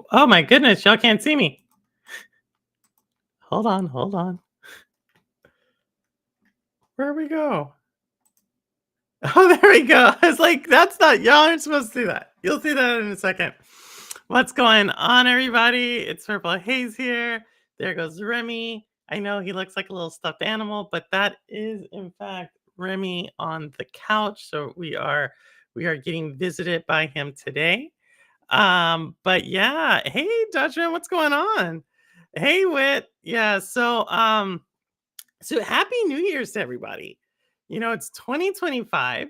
Oh my goodness, y'all can't see me. Hold on, hold on. Where we go? Oh, there we go. I was like, that's not y'all aren't supposed to see that. You'll see that in a second. What's going on, everybody? It's Purple Haze here. There goes Remy. I know he looks like a little stuffed animal, but that is in fact Remy on the couch. So we are getting visited by him today. But yeah, hey Dutchman, what's going on? Hey Wit. Yeah, so happy New Year's to everybody. It's 2025.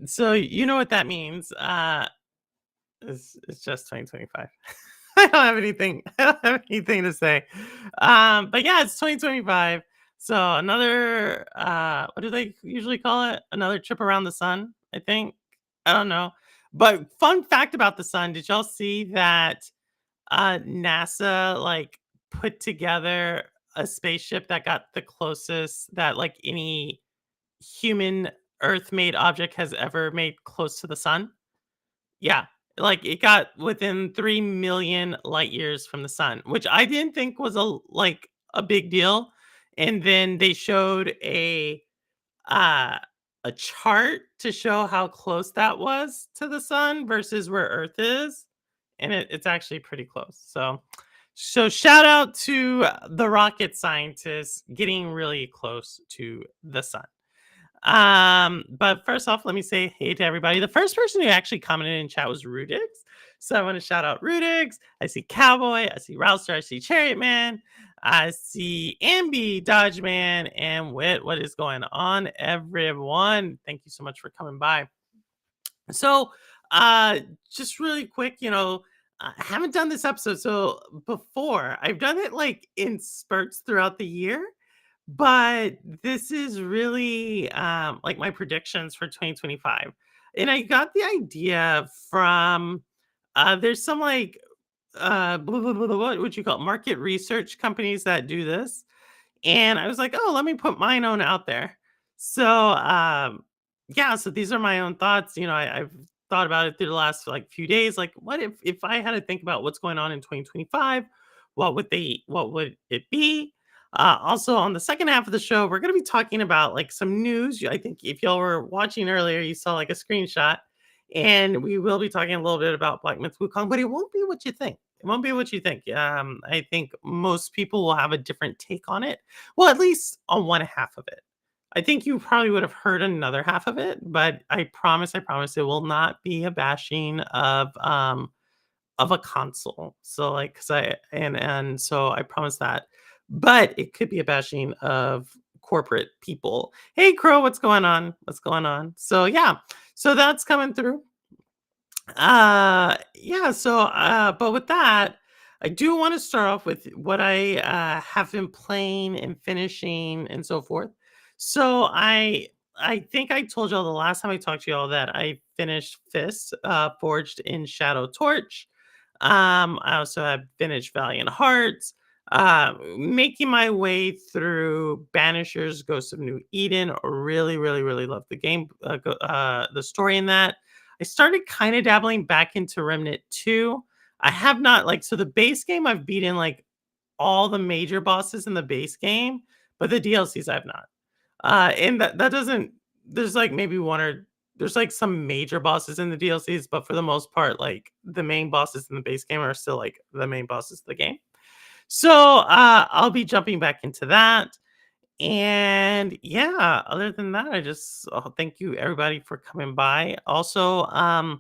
So you know what that means. It's just 2025. I don't have anything. I don't have anything to say. But yeah, it's 2025. So another what do they usually call it? Another trip around the sun, I think. I don't know. But fun fact about the sun, did y'all see that NASA like put together a spaceship that got the closest that like any human Earth made object has ever made close to the sun? Yeah, like it got within 3 million light years from the sun, which I didn't think was like a big deal. And then they showed uh a chart to show how close that was to the sun versus where Earth is, and it's actually pretty close. So shout out to the rocket scientists getting really close to the sun. But first off, let me say hey to everybody. The first person who actually commented in chat was Rudix. So I want to shout out Rudix. I see Cowboy, I see Rouster, I see Chariot Man, I see Ambi, Dodge Man, and Wit. What is going on, everyone? Thank you so much for coming by. So, just really quick, I haven't done this episode so before. I've done it like in spurts throughout the year, but this is really like my predictions for 2025. And I got the idea from there's some like what would you call it? Market research companies that do this. And I was like, "Oh, let me put mine own out there." So, yeah, so these are my own thoughts. I've thought about it through the last like few days. Like, what if I had to think about what's going on in 2025? What would it be? Also, on the second half of the show, we're going to be talking about like some news. I think if y'all were watching earlier, you saw like a screenshot, and we will be talking a little bit about Black Myth Wukong, but it won't be what you think. It won't be what you think. I think most people will have a different take on it. Well, at least on one half of it. I think you probably would have heard another half of it, but I promise it will not be a bashing of a console. So like cuz I and so I promise that. But it could be a bashing of corporate people. Hey Crow, what's going on? What's going on? So yeah. So that's coming through. Yeah, but with that, I do want to start off with what I have been playing and finishing and so forth. So I think I told y'all the last time I talked to y'all that I finished Fist, Forged in Shadow Torch. I also have finished Valiant Hearts. Making my way through Banisher's Ghost of New Eden. Really, really, really love the game, the story in that. I started kind of dabbling back into Remnant 2. I have not like so the base game I've beaten like all the major bosses in the base game, but the DLCs I've not. And that doesn't there's like maybe one or there's, like, some major bosses in the DLCs, but for the most part, like, the main bosses in the base game are still, like, the main bosses of the game. So, I'll be jumping back into that, and yeah, other than that, I just thank you everybody for coming by. Also, I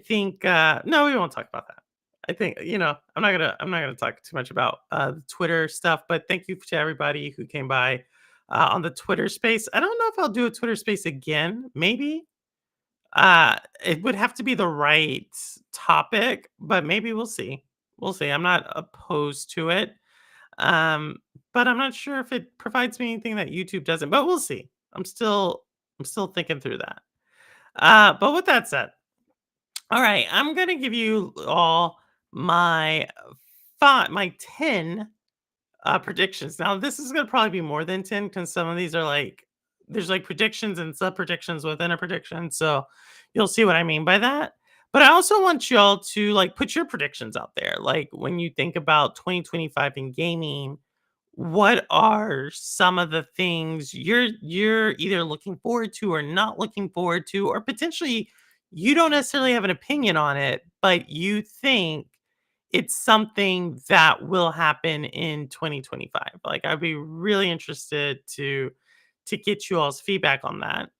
think, no, we won't talk about that. I think, I'm not gonna talk too much about, the Twitter stuff, but thank you to everybody who came by, on the Twitter space. I don't know if I'll do a Twitter space again, maybe. It would have to be the right topic, but maybe we'll see. We'll see. I'm not opposed to it. Um, but I'm not sure if it provides me anything that YouTube doesn't, but we'll see. I'm still thinking through that. But with that said, all right, I'm gonna give you all my my 10 predictions. Now, this is gonna probably be more than 10 because some of these are like there's like predictions and sub predictions within a prediction. So you'll see what I mean by that. But I also want y'all to like put your predictions out there. Like when you think about 2025 in gaming, what are some of the things you're either looking forward to or not looking forward to, or potentially you don't necessarily have an opinion on it, but you think it's something that will happen in 2025. Like I'd be really interested to get you all's feedback on that.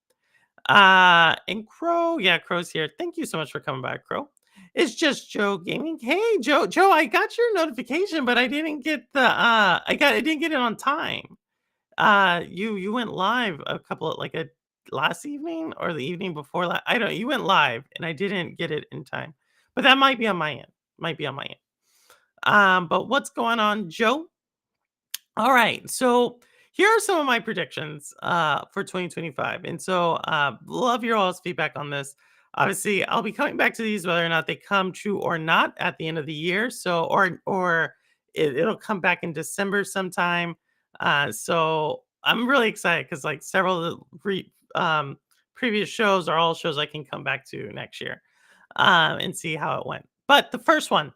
And Crow, yeah, Crow's here. Thank you so much for coming by, Crow. It's just Joe Gaming. Hey, Joe, I got your notification, but I didn't get I didn't get it on time. You went live a couple of like a last evening or the evening before I don't you went live and I didn't get it in time. But that might be on my end. Might be on my end. But what's going on, Joe? All right. So here are some of my predictions for 2025. And so love your all's feedback on this. Obviously, I'll be coming back to these whether or not they come true or not at the end of the year. So or it'll come back in December sometime. So I'm really excited because like several of the previous shows are all shows I can come back to next year and see how it went. But the first one,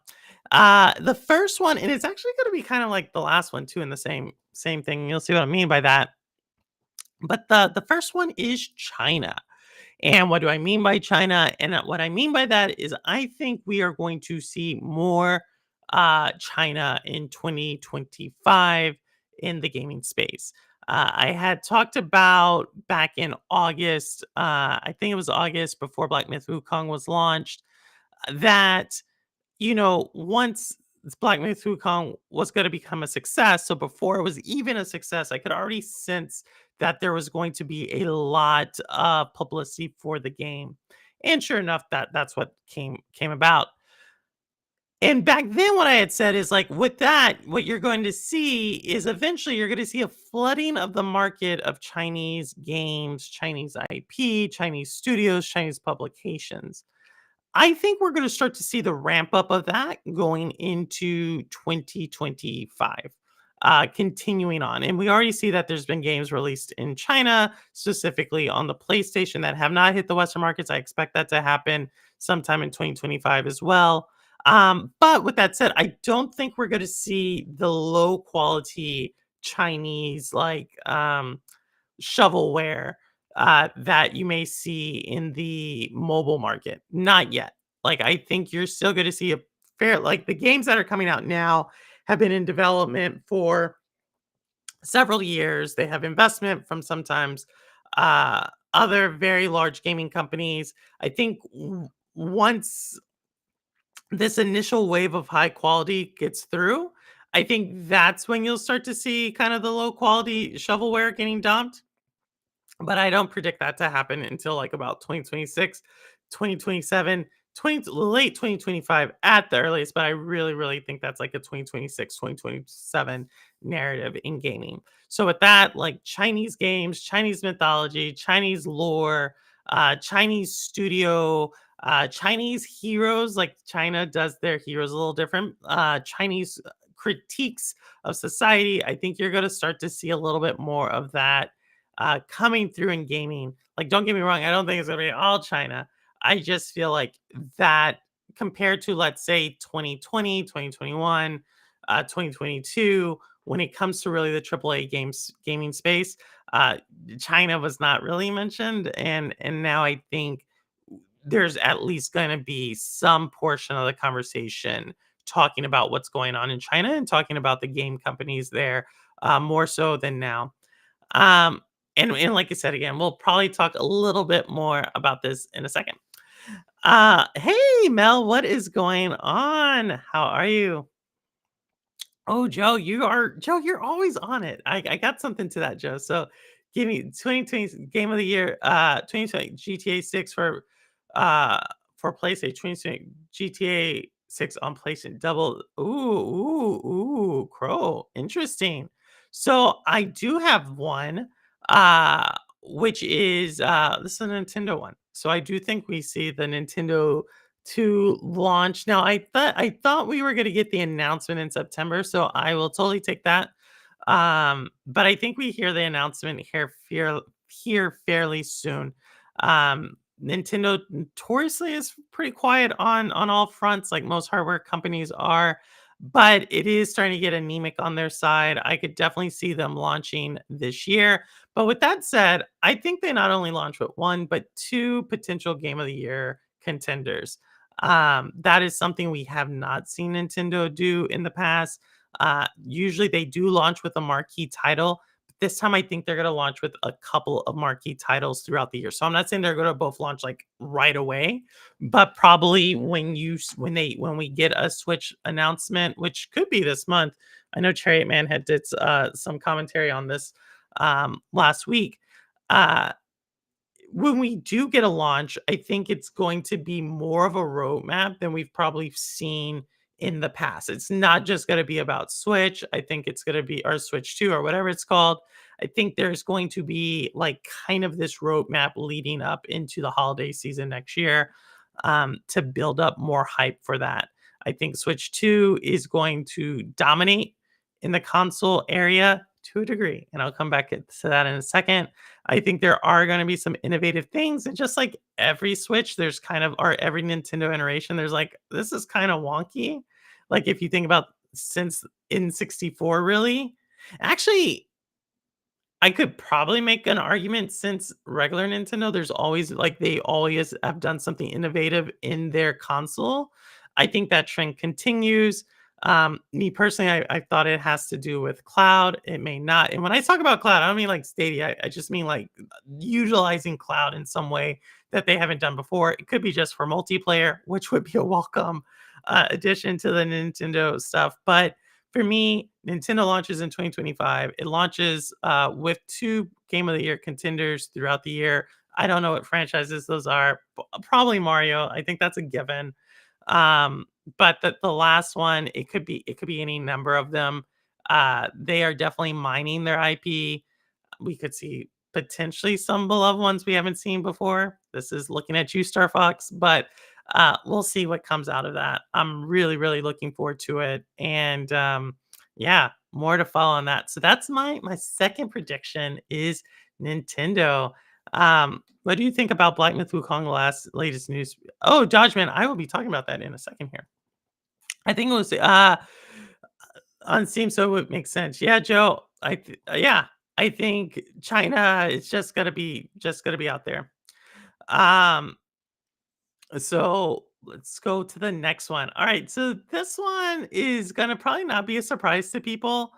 and it's actually going to be kind of like the last one too, in the same thing. You'll see what I mean by that. But the first one is China. And what do I mean by China? And what I mean by that is I think we are going to see more China in 2025 in the gaming space. I had talked about back in August, I think it was August before Black Myth Wukong was launched, that once Black Myth Wukong was going to become a success, so before it was even a success, I could already sense that there was going to be a lot of publicity for the game. And sure enough, that's what came about. And back then, what I had said is like, with that, what you're going to see is eventually you're going to see a flooding of the market of Chinese games, Chinese IP, Chinese studios, Chinese publications. I think we're gonna start to see the ramp up of that going into 2025, continuing on, and we already see that there's been games released in China, specifically on the PlayStation, that have not hit the Western markets. I expect that to happen sometime in 2025 as well. But with that said, I don't think we're gonna see the low quality Chinese, like, shovelware that you may see in the mobile market. Not yet. Like, I think you're still going to see a fair, like, the games that are coming out now have been in development for several years. They have investment from sometimes other very large gaming companies. I think once this initial wave of high quality gets through, I think that's when you'll start to see kind of the low quality shovelware getting dumped, but I don't predict that to happen until like about 2026, 2027, late 2025 at the earliest. But I really, really think that's like a 2026, 2027 narrative in gaming. So with that, like Chinese games, Chinese mythology, Chinese lore, Chinese studio, Chinese heroes, like China does their heroes a little different. Chinese critiques of society. I think you're going to start to see a little bit more of that coming through in gaming. Like, don't get me wrong, I don't think it's gonna be all China. I just feel like that compared to, let's say, 2020, 2021, 2022, when it comes to really the AAA games gaming space, uh, China was not really mentioned, and now I think there's at least gonna be some portion of the conversation talking about what's going on in China and talking about the game companies there, more so than now. Um, and like I said again, we'll probably talk a little bit more about this in a second. Hey Mel, what is going on? How are you? Oh, Joe, you're always on it. I got something to that, Joe. So give me 2020 game of the year, 2020 GTA 6 uh for PlayStation, 2020 GTA 6 on PlayStation double. Ooh, Crow. Interesting. So I do have one, which is this is a Nintendo one. So I do think we see the Nintendo to launch. Now, I thought we were gonna get the announcement in September, so I will totally take that. But I think we hear the announcement here fairly soon. Nintendo notoriously is pretty quiet on all fronts, like most hardware companies are, but it is starting to get anemic on their side. I could definitely see them launching this year. But with that said, I think they not only launch with one, but two potential game of the year contenders. That is something we have not seen Nintendo do in the past. Usually they do launch with a marquee title. But this time I think they're going to launch with a couple of marquee titles throughout the year. So I'm not saying they're going to both launch like right away, but probably when we get a Switch announcement, which could be this month. I know Chariot Man had did some commentary on this last week. Uh, when we do get a launch, I think it's going to be more of a roadmap than we've probably seen in the past. It's not just going to be about Switch. I think it's going to be our Switch 2 or whatever it's called. I think there's going to be like kind of this roadmap leading up into the holiday season next year, to build up more hype for that. I think Switch 2 is going to dominate in the console area to a degree. And I'll come back to that in a second. I think there are going to be some innovative things. And just like every Switch, there's kind of, or every Nintendo iteration, there's like, this is kind of wonky. Like if you think about since in 64, really. Actually, I could probably make an argument since regular Nintendo, there's always like they always have done something innovative in their console. I think that trend continues. Me personally, I thought it has to do with cloud. It may not. And when I talk about cloud, I don't mean like Stadia. I just mean like utilizing cloud in some way that they haven't done before. It could be just for multiplayer, which would be a welcome addition to the Nintendo stuff. But for me, Nintendo launches in 2025. It launches with two Game of the Year contenders throughout the year. I don't know what franchises those are. Probably Mario. I think that's a given. Um, but the last one, it could be any number of them. They are definitely mining their IP. We could see potentially some beloved ones we haven't seen before. This is looking at you, Star Fox, but we'll see what comes out of that. I'm really, really looking forward to it, and yeah, more to follow on that. So that's my second prediction is Nintendo. What do you think about Black Myth Wukong? Last latest news. Oh, Dodgeman, I will be talking about that in a second here. I think it was on Steam, so it would make sense. Yeah, Joe. Yeah, I think China is just gonna be out there. Um, so let's go to the next one. All right, so this one is gonna probably not be a surprise to people.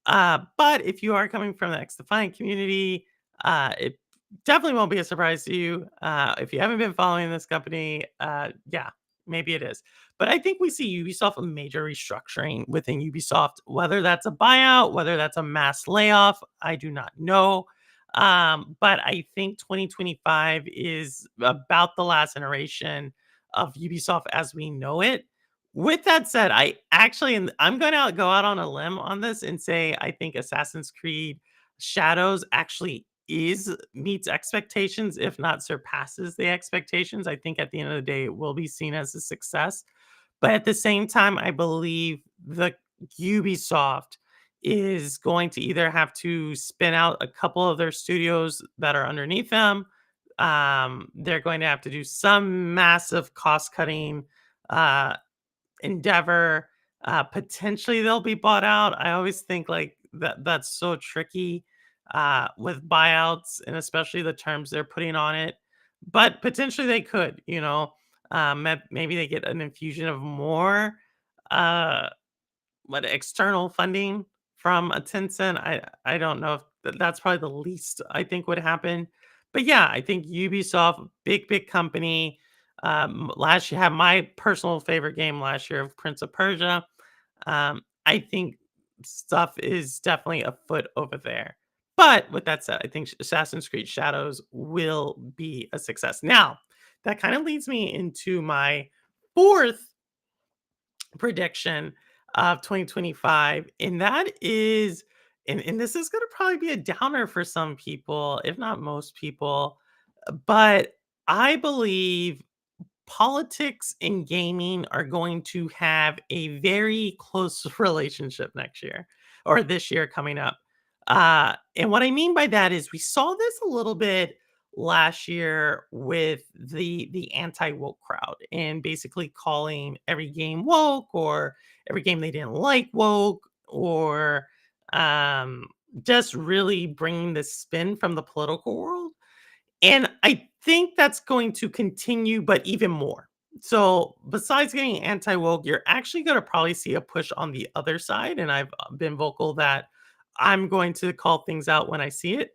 But if you are coming from the X Defiant community, it definitely won't be a surprise to you. If you haven't been following this company, yeah, maybe it is. But I think we see Ubisoft a major restructuring within Ubisoft, whether that's a buyout, whether that's a mass layoff, I do not know. But I think 2025 is about the last iteration of Ubisoft as we know it. With that said, I'm gonna go out on a limb on this and say I think Assassin's Creed Shadows actually is meets expectations, if not surpasses the expectations. I think at the end of the day, it will be seen as a success. But at the same time, I believe the Ubisoft is going to either have to spin out a couple of their studios that are underneath them. They're going to have to do some massive cost cutting uh, endeavor. Potentially, they'll be bought out. I always think like that's so tricky with buyouts and especially the terms they're putting on it. But potentially they could, maybe they get an infusion of more uh what external funding from a Tencent. I don't know if that's probably the least I think would happen. But yeah, I think Ubisoft, big company. Last year had my personal favorite game last year of Prince of Persia. I think stuff is definitely afoot over there. But with that said, I think Assassin's Creed Shadows will be a success. Now, that kind of leads me into my fourth prediction of 2025, and that is and this is gonna probably be a downer for some people, if not most people, but I believe politics and gaming are going to have a very close relationship next year or this year coming up. And what I mean by that is we saw this a little bit last year with the anti woke crowd and basically calling every game woke or every game they didn't like woke or um, just really bringing the spin from the political world, and I think that's going to continue, but even more. So, besides getting anti woke, you're actually going to probably see a push on the other side. And I've been vocal that I'm going to call things out when I see it.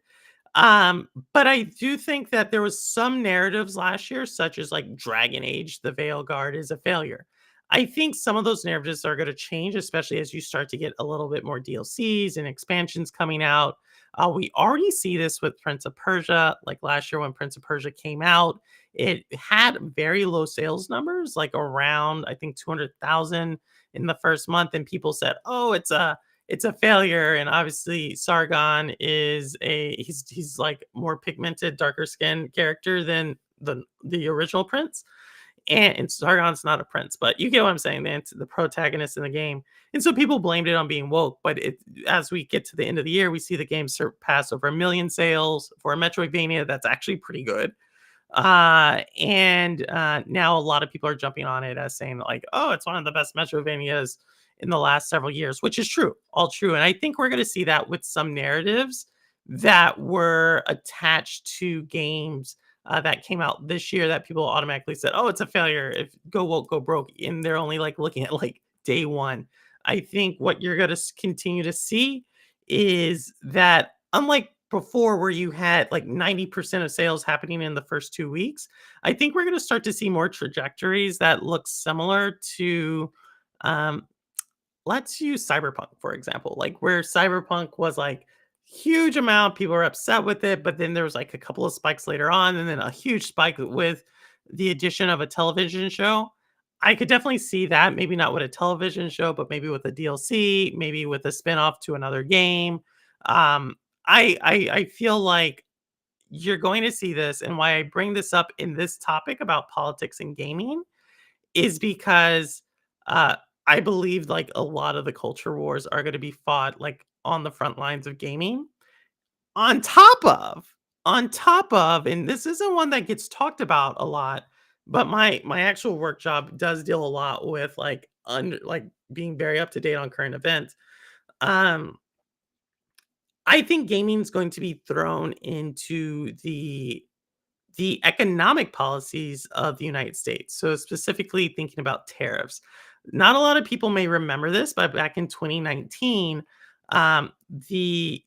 But I do think that there was some narratives last year, such as like Dragon Age, the Veil Guard is a failure. I think some of those narratives are going to change, especially as you start to get a little bit more DLCs and expansions coming out. We already see this with Prince of Persia. Like last year when Prince of Persia came out, it had very low sales numbers, like around I think 200,000 in the first month, and people said, "Oh, it's a failure." And obviously Sargon is he's like more pigmented, darker skinned character than the original prince. And Sargon's not a prince, but you get what I'm saying, man. The protagonist in the game. And so people blamed it on being woke. But as we get to the end of the year, we see the game surpass over 1 million sales for a Metroidvania. That's actually pretty good. And now a lot of people are jumping on it as saying like, "Oh, it's one of the best Metrovanias in the last several years," which is true, all true. And I think we're going to see that with some narratives that were attached to games that came out this year that people automatically said, "Oh, it's a failure. If go woke, go broke," and they're only like looking at like day one. I think what you're going to continue to see is that unlike before where you had like 90% of sales happening in the first 2 weeks, I think we're gonna start to see more trajectories that look similar to, um, let's use Cyberpunk, for example, like where Cyberpunk was like huge amount, people were upset with it, but then there was like a couple of spikes later on, and then a huge spike with the addition of a television show. I could definitely see that, maybe not with a television show, but maybe with a DLC, maybe with a spinoff to another game. Um, I feel like you're going to see this, and why I bring this up in this topic about politics and gaming is because uh, I believe like a lot of the culture wars are going to be fought like on the front lines of gaming. On top of, and this isn't one that gets talked about a lot, but my actual work job does deal a lot with like under like being very up to date on current events. Um, I think gaming is going to be thrown into the economic policies of the United States. So specifically thinking about tariffs. Not a lot of people may remember this, but back in 2019, the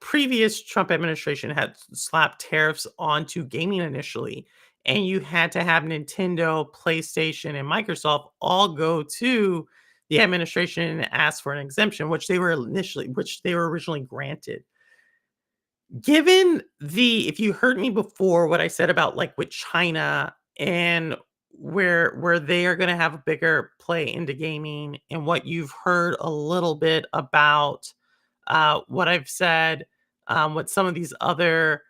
previous Trump administration had slapped tariffs onto gaming initially, and you had to have Nintendo, PlayStation, and Microsoft all go to the administration and ask for an exemption, which they were originally granted. Given the if you heard me before what I said about like with China and where they are gonna have a bigger play into gaming and what you've heard a little bit about what I've said with some of these other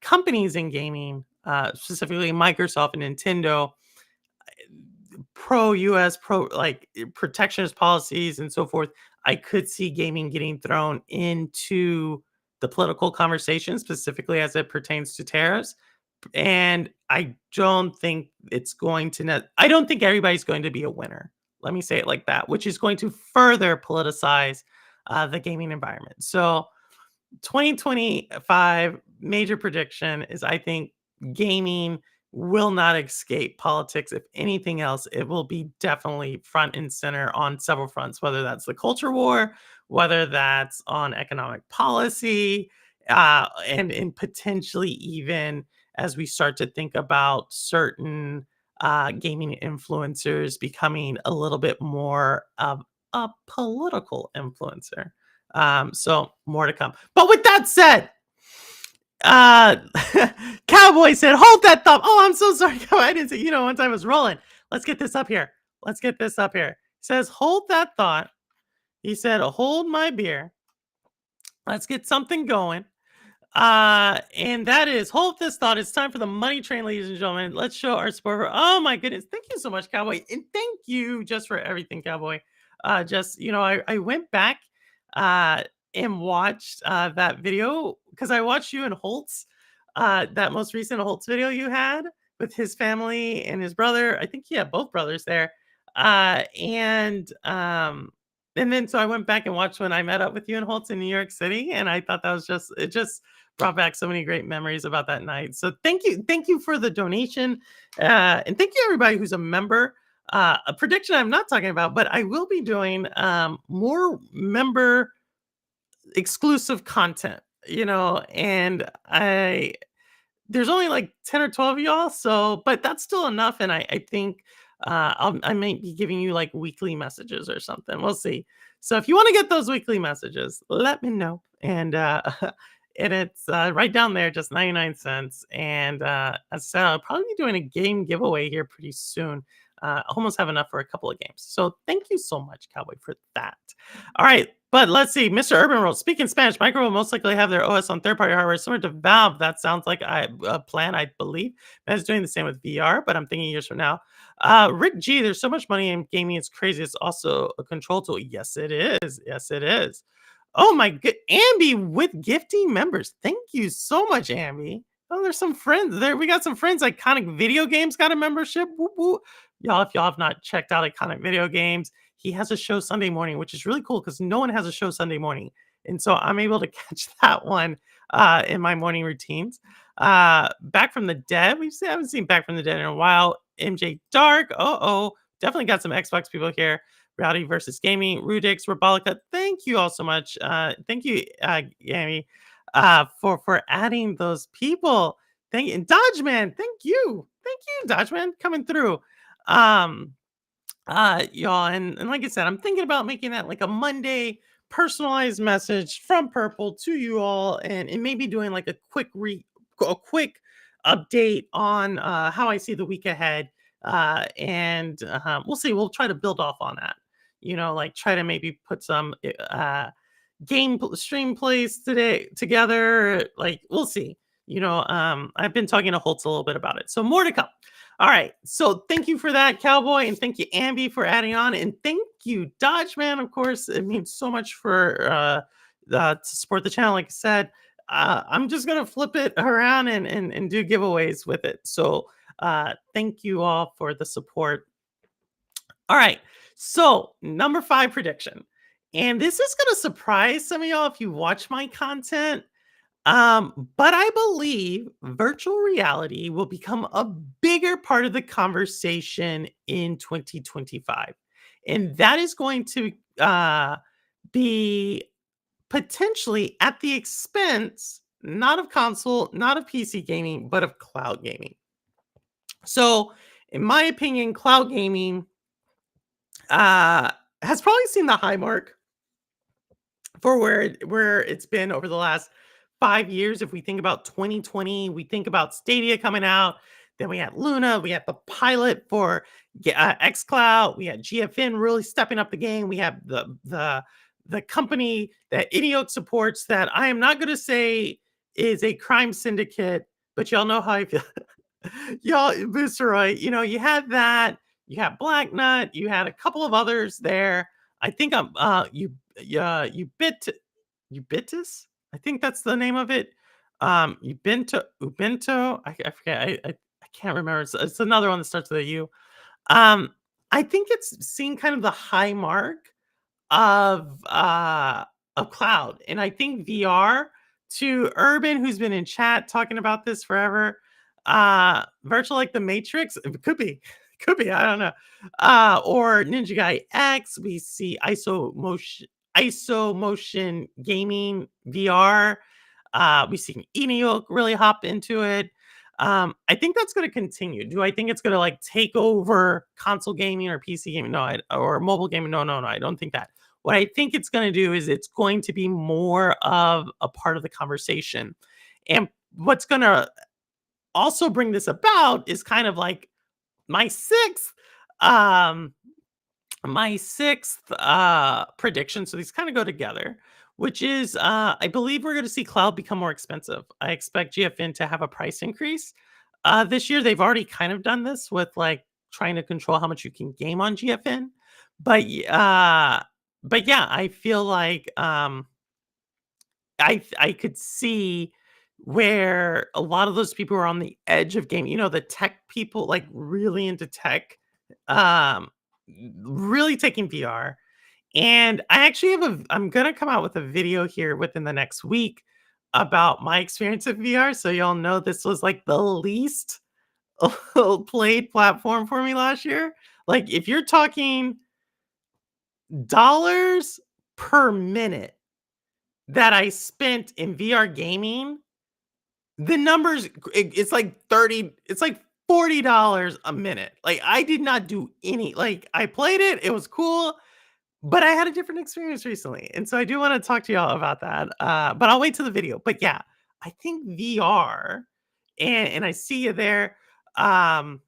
companies in gaming, specifically Microsoft and Nintendo, pro US, pro like protectionist policies and so forth, I could see gaming getting thrown into the political conversation, specifically as it pertains to tariffs. And I don't think it's going to I don't think everybody's going to be a winner. Let me say it like that, which is going to further politicize the gaming environment. So 2025 major prediction is I think gaming will not escape politics. If anything else, it will be definitely front and center on several fronts, whether that's the culture war, whether that's on economic policy, and potentially even as we start to think about certain gaming influencers becoming a little bit more of a political influencer. So more to come. But with that said, uh Cowboy said, hold that thumb. Oh, I'm so sorry. Cowboy. I didn't say, once I was rolling. Let's get this up here. Let's get this up here. Says, hold that thought. He said, hold my beer. Let's get something going. And that is hold this thought. It's time for the money train, ladies and gentlemen. Let's show our support for oh my goodness. Thank you so much, Cowboy. And thank you just for everything, Cowboy. Just I went back uh and watched that video because I watched you and Holtz, that most recent Holtz video you had with his family and his brother. I think he had both brothers there. And then so I went back and watched when I met up with you and Holtz in New York City, and I thought that was just brought back so many great memories about that night. So thank you for the donation, and thank you everybody who's a member. A prediction I'm not talking about, but I will be doing more member exclusive content. And I there's only like 10 or 12 of y'all, so but that's still enough, and I think, I might be giving you, like, weekly messages or something, we'll see. So if you wanna get those weekly messages, let me know, and, and it's, right down there, just 99 cents, and, as I said, I'll probably be doing a game giveaway here pretty soon. Almost have enough for a couple of games. So thank you so much, Cowboy, for that. All right, but let's see. Mr. Urban wrote, speaking Spanish, Micro will most likely have their OS on third-party hardware similar to Valve. That sounds like a plan, I believe. Meta's doing the same with VR, but I'm thinking years from now. Rick G, there's so much money in gaming. It's crazy. It's also a control tool. Yes, it is. Yes, it is. Oh my good, Ambi with gifting members. Thank you so much, Ambi. Oh, there's some friends there. We got some friends. Iconic Video Games got a membership. Woo woo. Y'all, if y'all have not checked out Iconic Video Games, he has a show Sunday morning, which is really cool because no one has a show Sunday morning. And so I'm able to catch that one in my morning routines. Back from the Dead. Haven't seen Back from the Dead in a while. MJ Dark. Definitely got some Xbox people here. Rowdy versus Gaming. Rudix, Robolica. Thank you all so much. Thank you, Gammy, for adding those people. Thank you. And Dodgeman, thank you. Thank you, Dodgeman, coming through. Um, y'all, and like I said, I'm thinking about making that like a Monday personalized message from Purple to you all, and maybe doing like a quick update on how I see the week ahead. And we'll see. We'll try to build off on that. Like try to maybe put some stream plays today together. Like we'll see. I've been talking to Holtz a little bit about it, so more to come. All right. So thank you for that, Cowboy, and thank you, Ambi, for adding on, and thank you, Dodgeman. Of course, it means so much for to support the channel. Like I said, I'm just gonna flip it around and do giveaways with it. So thank you all for the support. All right. So number 5 prediction, and this is gonna surprise some of y'all if you watch my content. But I believe virtual reality will become a bigger part of the conversation in 2025. And that is going to be potentially at the expense, not of console, not of PC gaming, but of cloud gaming. So, in my opinion, cloud gaming uh, has probably seen the high mark for where it's been over the last 5 years. If we think about 2020, we think about Stadia coming out, then we had Luna, we had the pilot for xCloud, we had GFN really stepping up the game, we have the company that Idiot supports that I am not going to say is a crime syndicate, but y'all know how I feel. Y'all, Boosteroid, you had that, you had Black Nut, you had a couple of others there. I think I'm Ubitus? I think that's the name of it. Ubento. I forget. I can't remember. It's another one that starts with a U. Um, I think it's seeing kind of the high mark of, uh, of cloud, and I think VR to Urban, who's been in chat talking about this forever, virtual like the Matrix, it could be, I don't know, or Ninja Guy X, we see ISO motion gaming VR, we've seen Enio really hop into it. I think that's gonna continue. Do I think it's gonna, like, take over console gaming or PC gaming? No, or mobile gaming? No, no, no, I don't think that. What I think it's gonna do is it's going to be more of a part of the conversation. And what's gonna also bring this about is kind of like my 6th, um my 6th, prediction, so these kinda go together, which is, I believe we're gonna see cloud become more expensive. I expect GFN to have a price increase. This year, they've already kind of done this with, like, trying to control how much you can game on GFN, but yeah, I feel like, I could see where a lot of those people are on the edge of gaming. The tech people, like, really into tech, um, really taking VR. And I actually I'm gonna come out with a video here within the next week about my experience of VR, so y'all know this was, like, the least played platform for me last year. Like, if you're talking dollars per minute that I spent in VR gaming, the numbers it's like 30, it's like $40 a minute. Like, I did not do any, like, I played it, it was cool, but I had a different experience recently, and so I do wanna talk to y'all about that, but I'll wait till the video. But yeah, I think VR, and I see you there, um,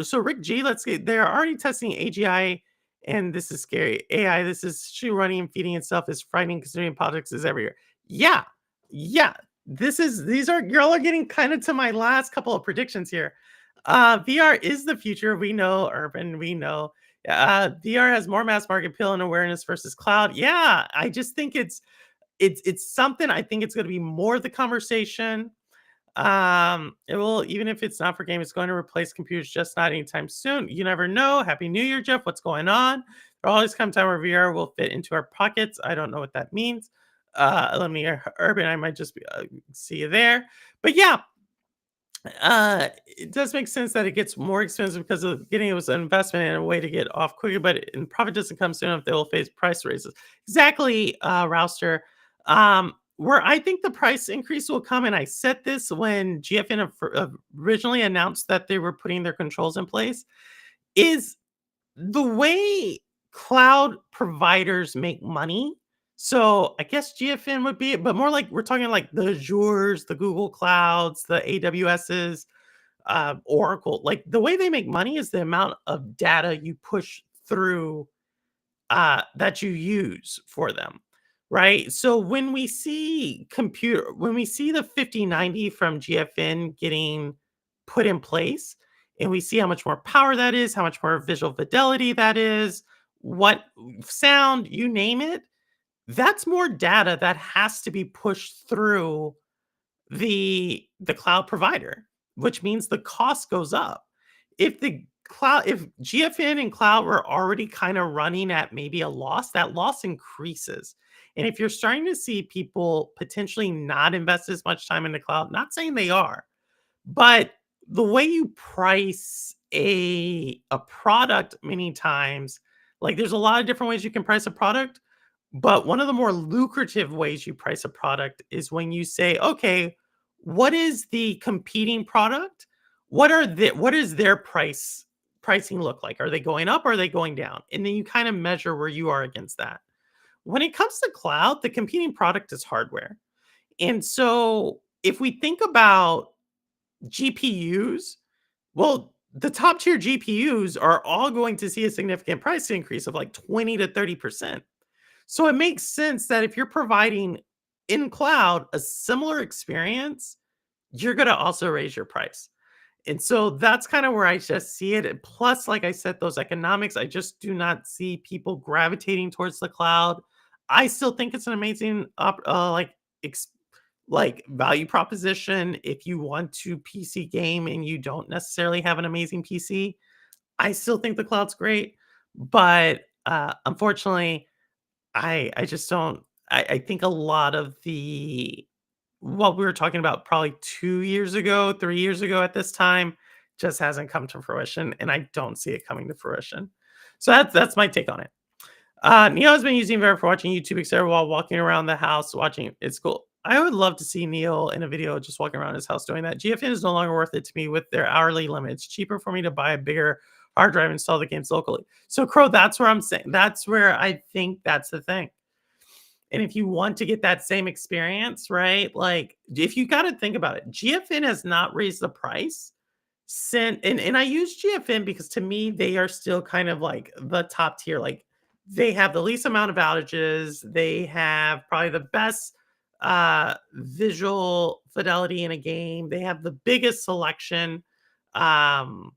so Rick G, let's see, they're already testing AGI, and this is scary. AI, this is shoe running and feeding itself is frightening considering politics is everywhere. Yeah, yeah, these are y'all are getting kinda to my last couple of predictions here. VR is the future, we know, Urban, we know. VR has more mass market appeal and awareness versus cloud. Yeah, I just think it's something. I think it's gonna be more the conversation. It will, even if it's not for game, it's going to replace computers, just not anytime soon. You never know. Happy New Year, Jeff. What's going on? There'll always come time where VR will fit into our pockets. I don't know what that means. Let me Urban, I might just be, see you there. But yeah, it does make sense that it gets more expensive because of getting it was an investment and a way to get off quicker, but and profit doesn't come soon if they will face price raises. Exactly, Rouster. Where I think the price increase will come, and I said this when GFN originally announced that they were putting their controls in place, is the way cloud providers make money. So I guess GFN would be it, but more like we're talking like the Azures, the Google Clouds, the AWSs, Oracle. Like the way they make money is the amount of data you push through, that you use for them, right? So when we see the 5090 from GFN getting put in place, and we see how much more power that is, how much more visual fidelity that is, what sound, you name it, that's more data that has to be pushed through the cloud provider, which means the cost goes up. If GFN and cloud were already kind of running at maybe a loss, that loss increases. And if you're starting to see people potentially not invest as much time in the cloud, not saying they are, but the way you price a product many times, like there's a lot of different ways you can price a product, but one of the more lucrative ways you price a product is when you say, "Okay, what is the competing product? What is their pricing look like? Are they going up? Or are they going down?" And then you kind of measure where you are against that. When it comes to cloud, the competing product is hardware. And so if we think about GPUs, well, the top tier GPUs are all going to see a significant price increase of like 20 to 30%. So it makes sense that if you're providing in cloud a similar experience, you're going to also raise your price. And so that's kind of where I just see it. And plus, like I said, those economics, I just do not see people gravitating towards the cloud. I still think it's an amazing like value proposition if you want to PC game and you don't necessarily have an amazing PC. I still think the cloud's great, but, unfortunately, I just don't I think a lot of the what we were talking about probably 2 years ago, 3 years ago at this time just hasn't come to fruition, and I don't see it coming to fruition. So that's my take on it. Neil has been using Vera for watching YouTube, etc., while walking around the house watching. It's cool. I would love to see Neil in a video just walking around his house doing that. GFN is no longer worth it to me with their hourly limit. It's cheaper for me to buy a bigger hard drive and install the games locally. So, Crow, that's where I'm saying that's where I think that's the thing. And if you want to get that same experience, right? Like, if you got to think about it, GFN has not raised the price since, and I use GFN because to me, they are still kind of like the top tier. Like, they have the least amount of outages, they have probably the best visual fidelity in a game, they have the biggest selection. Um,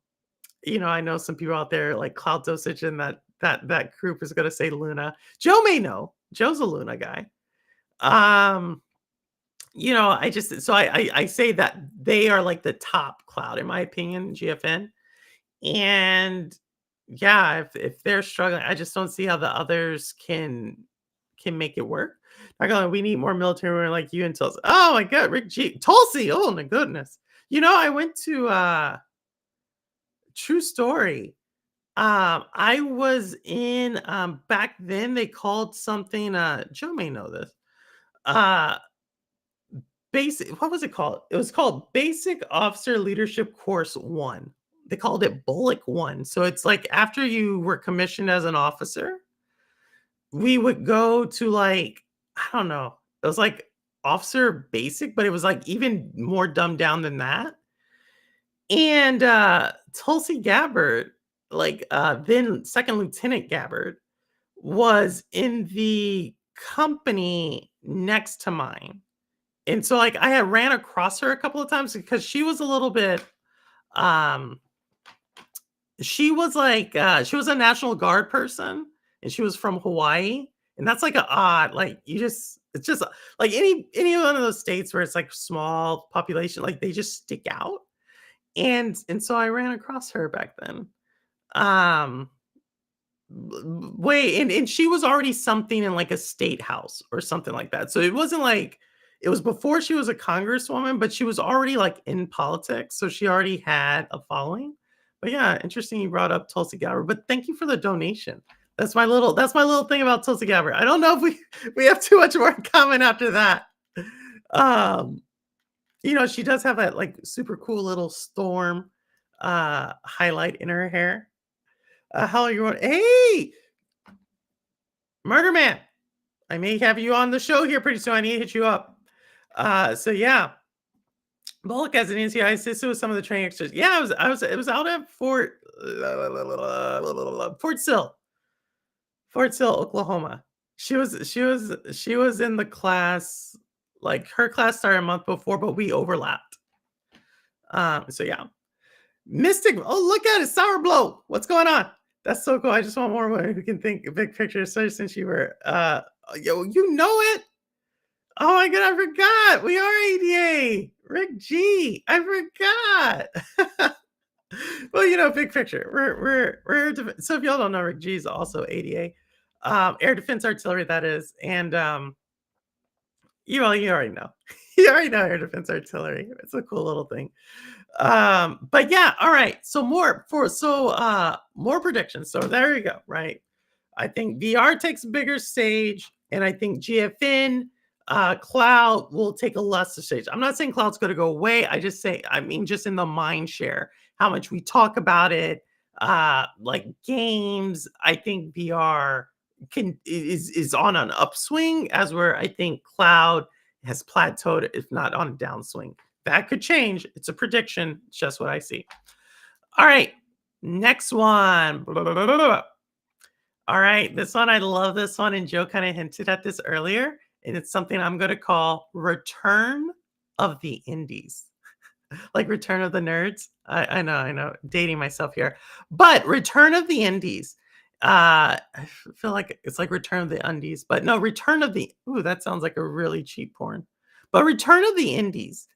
I know some people out there like Cloud Dosage and that group is gonna say Luna. Joe may know. Joe's a Luna guy. Um, I just so I say that they are like the top cloud in my opinion, GFN. And yeah, if they're struggling, I just don't see how the others can make it work. Not gonna we need more military women like you and Tulsi. Oh my god, Rick G. Tulsi. Oh my goodness. I went to true story. I was in back then they called something Joe may know this. Uh Basic what was it called? It was called Basic Officer Leadership Course 1. They called it Bullock 1. So it's like after you were commissioned as an officer, we would go to like, I don't know. It was like officer basic, but it was like even more dumbed down than that. And Tulsi Gabbard, like then second lieutenant Gabbard, was in the company next to mine. And so, like, I had ran across her a couple of times because she was a little bit, um, she was like, she was a National Guard person and she was from Hawaii. And that's like a odd, like, it's just like any one of those states where it's like small population, like they just stick out. And so I ran across her back then. Um, Wait, and she was already something in, like, a state house or something like that. So it wasn't like it was before she was a congresswoman, but she was already, like, in politics, so she already had a following. But yeah, interesting you brought up Tulsi Gabbard, but thank you for the donation. That's my little thing about Tulsi Gabbard. I don't know if we we have too much more in common after that. Um, she does have that, like, super cool little storm, highlight in her hair. How are you on? Hey, Murder Man. I may have you on the show here pretty soon. I need to hit you up. So yeah, Bullock as an NCI assisted with some of the training extras. Yeah, it was out at Fort Sill, Fort Sill, Oklahoma. She was in the class, like her class started a month before, but we overlapped. So yeah. Mystic. Oh, look at it. Sour blow. What's going on? That's so cool. I just want more women who can think big picture, especially since you were you know it. Oh my god, I forgot. We are ADA. Rick G. I forgot. Well, big picture. So if y'all don't know, Rick G is also ADA. Air Defense Artillery, that is. And you already know. You already know Air Defense Artillery. It's a cool little thing. But yeah, all right. So more predictions. So there you go, right? I think VR takes a bigger stage, and I think GFN cloud will take a lesser stage. I'm not saying cloud's going to go away. I mean, just in the mind share, how much we talk about it, like games. I think VR is on an upswing, as where I think cloud has plateaued, if not on a downswing. That could change. It's a prediction. It's just what I see. All right. Next one. All right. This one, I love this one. And Joe kind of hinted at this earlier. And it's something I'm going to call Return of the Indies. Like Return of the Nerds. I know. Dating myself here. But Return of the Indies. I feel like it's like Return of the Undies. But no, Return of the. Ooh, that sounds like a really cheap porn. But Return of the Indies.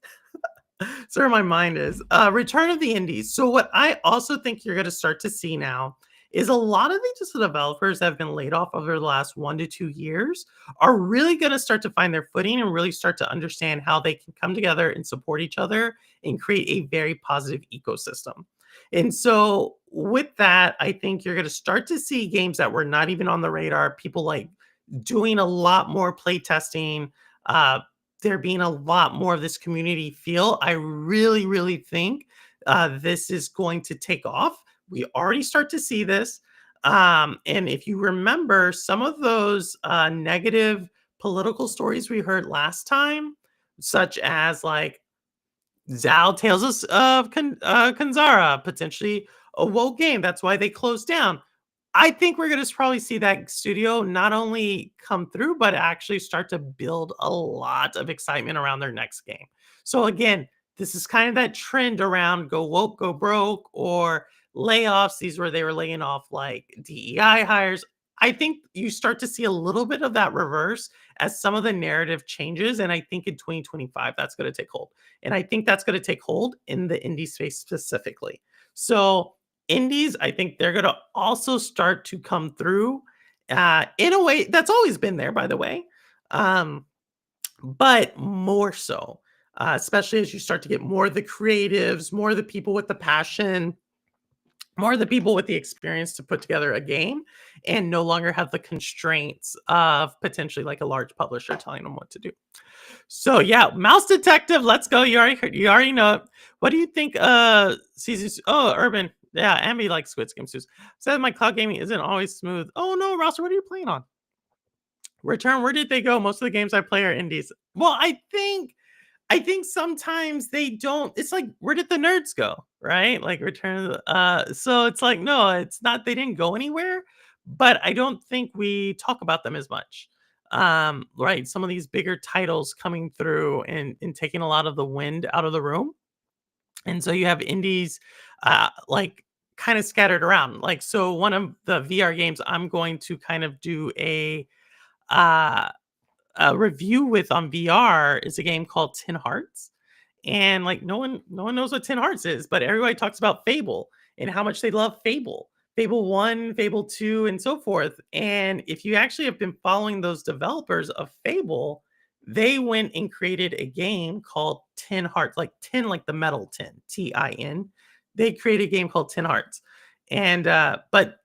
That's where my mind is. Return of the Indies. So what I also think you're gonna start to see now is a lot of the just the developers that have been laid off over the last 1 to 2 years are really gonna start to find their footing and really start to understand how they can come together and support each other and create a very positive ecosystem. And so with that, I think you're gonna start to see games that were not even on the radar, people like doing a lot more play testing, uh, there being a lot more of this community feel. I really, really think this is going to take off. We already start to see this. And if you remember some of those negative political stories we heard last time, such as like Zal Tales of Kanzara, potentially a woke game. That's why they closed down. I think we're gonna probably see that studio not only come through, but actually start to build a lot of excitement around their next game. So again, this is kind of that trend around go woke, go broke, or layoffs. These where they were laying off like DEI hires. I think you start to see a little bit of that reverse as some of the narrative changes. And I think in 2025, that's going to take hold. And I think that's going to take hold in the indie space specifically. So indies, I think they're gonna also start to come through, in a way that's always been there, by the way, um, but more so, especially as you start to get more of the creatives, more of the people with the passion, more of the people with the experience to put together a game, and no longer have the constraints of potentially like a large publisher telling them what to do. So yeah, Mouse Detective, let's go. You already know it. What do you think season oh Urban. Yeah, Ambi likes Squid Game Suits. Says my cloud gaming isn't always smooth. Oh no, Roster, what are you playing on? Return, where did they go? Most of the games I play are indies. Well, I think sometimes they don't it's like where did the nerds go? Right? Like Return of the so it's like no, it's not they didn't go anywhere, but I don't think we talk about them as much. Right, some of these bigger titles coming through and taking a lot of the wind out of the room. And so you have indies like kind of scattered around. Like so one of the VR games I'm going to kind of do uh review with on VR is a game called Tin Hearts. And like no one knows what Tin Hearts is, but everybody talks about Fable and how much they love Fable. Fable 1, Fable 2, and so forth. And if you actually have been following those developers of Fable, they went and created a game called Tin Hearts, like tin like the metal tin, Tin. They created a game called Tin Hearts. And but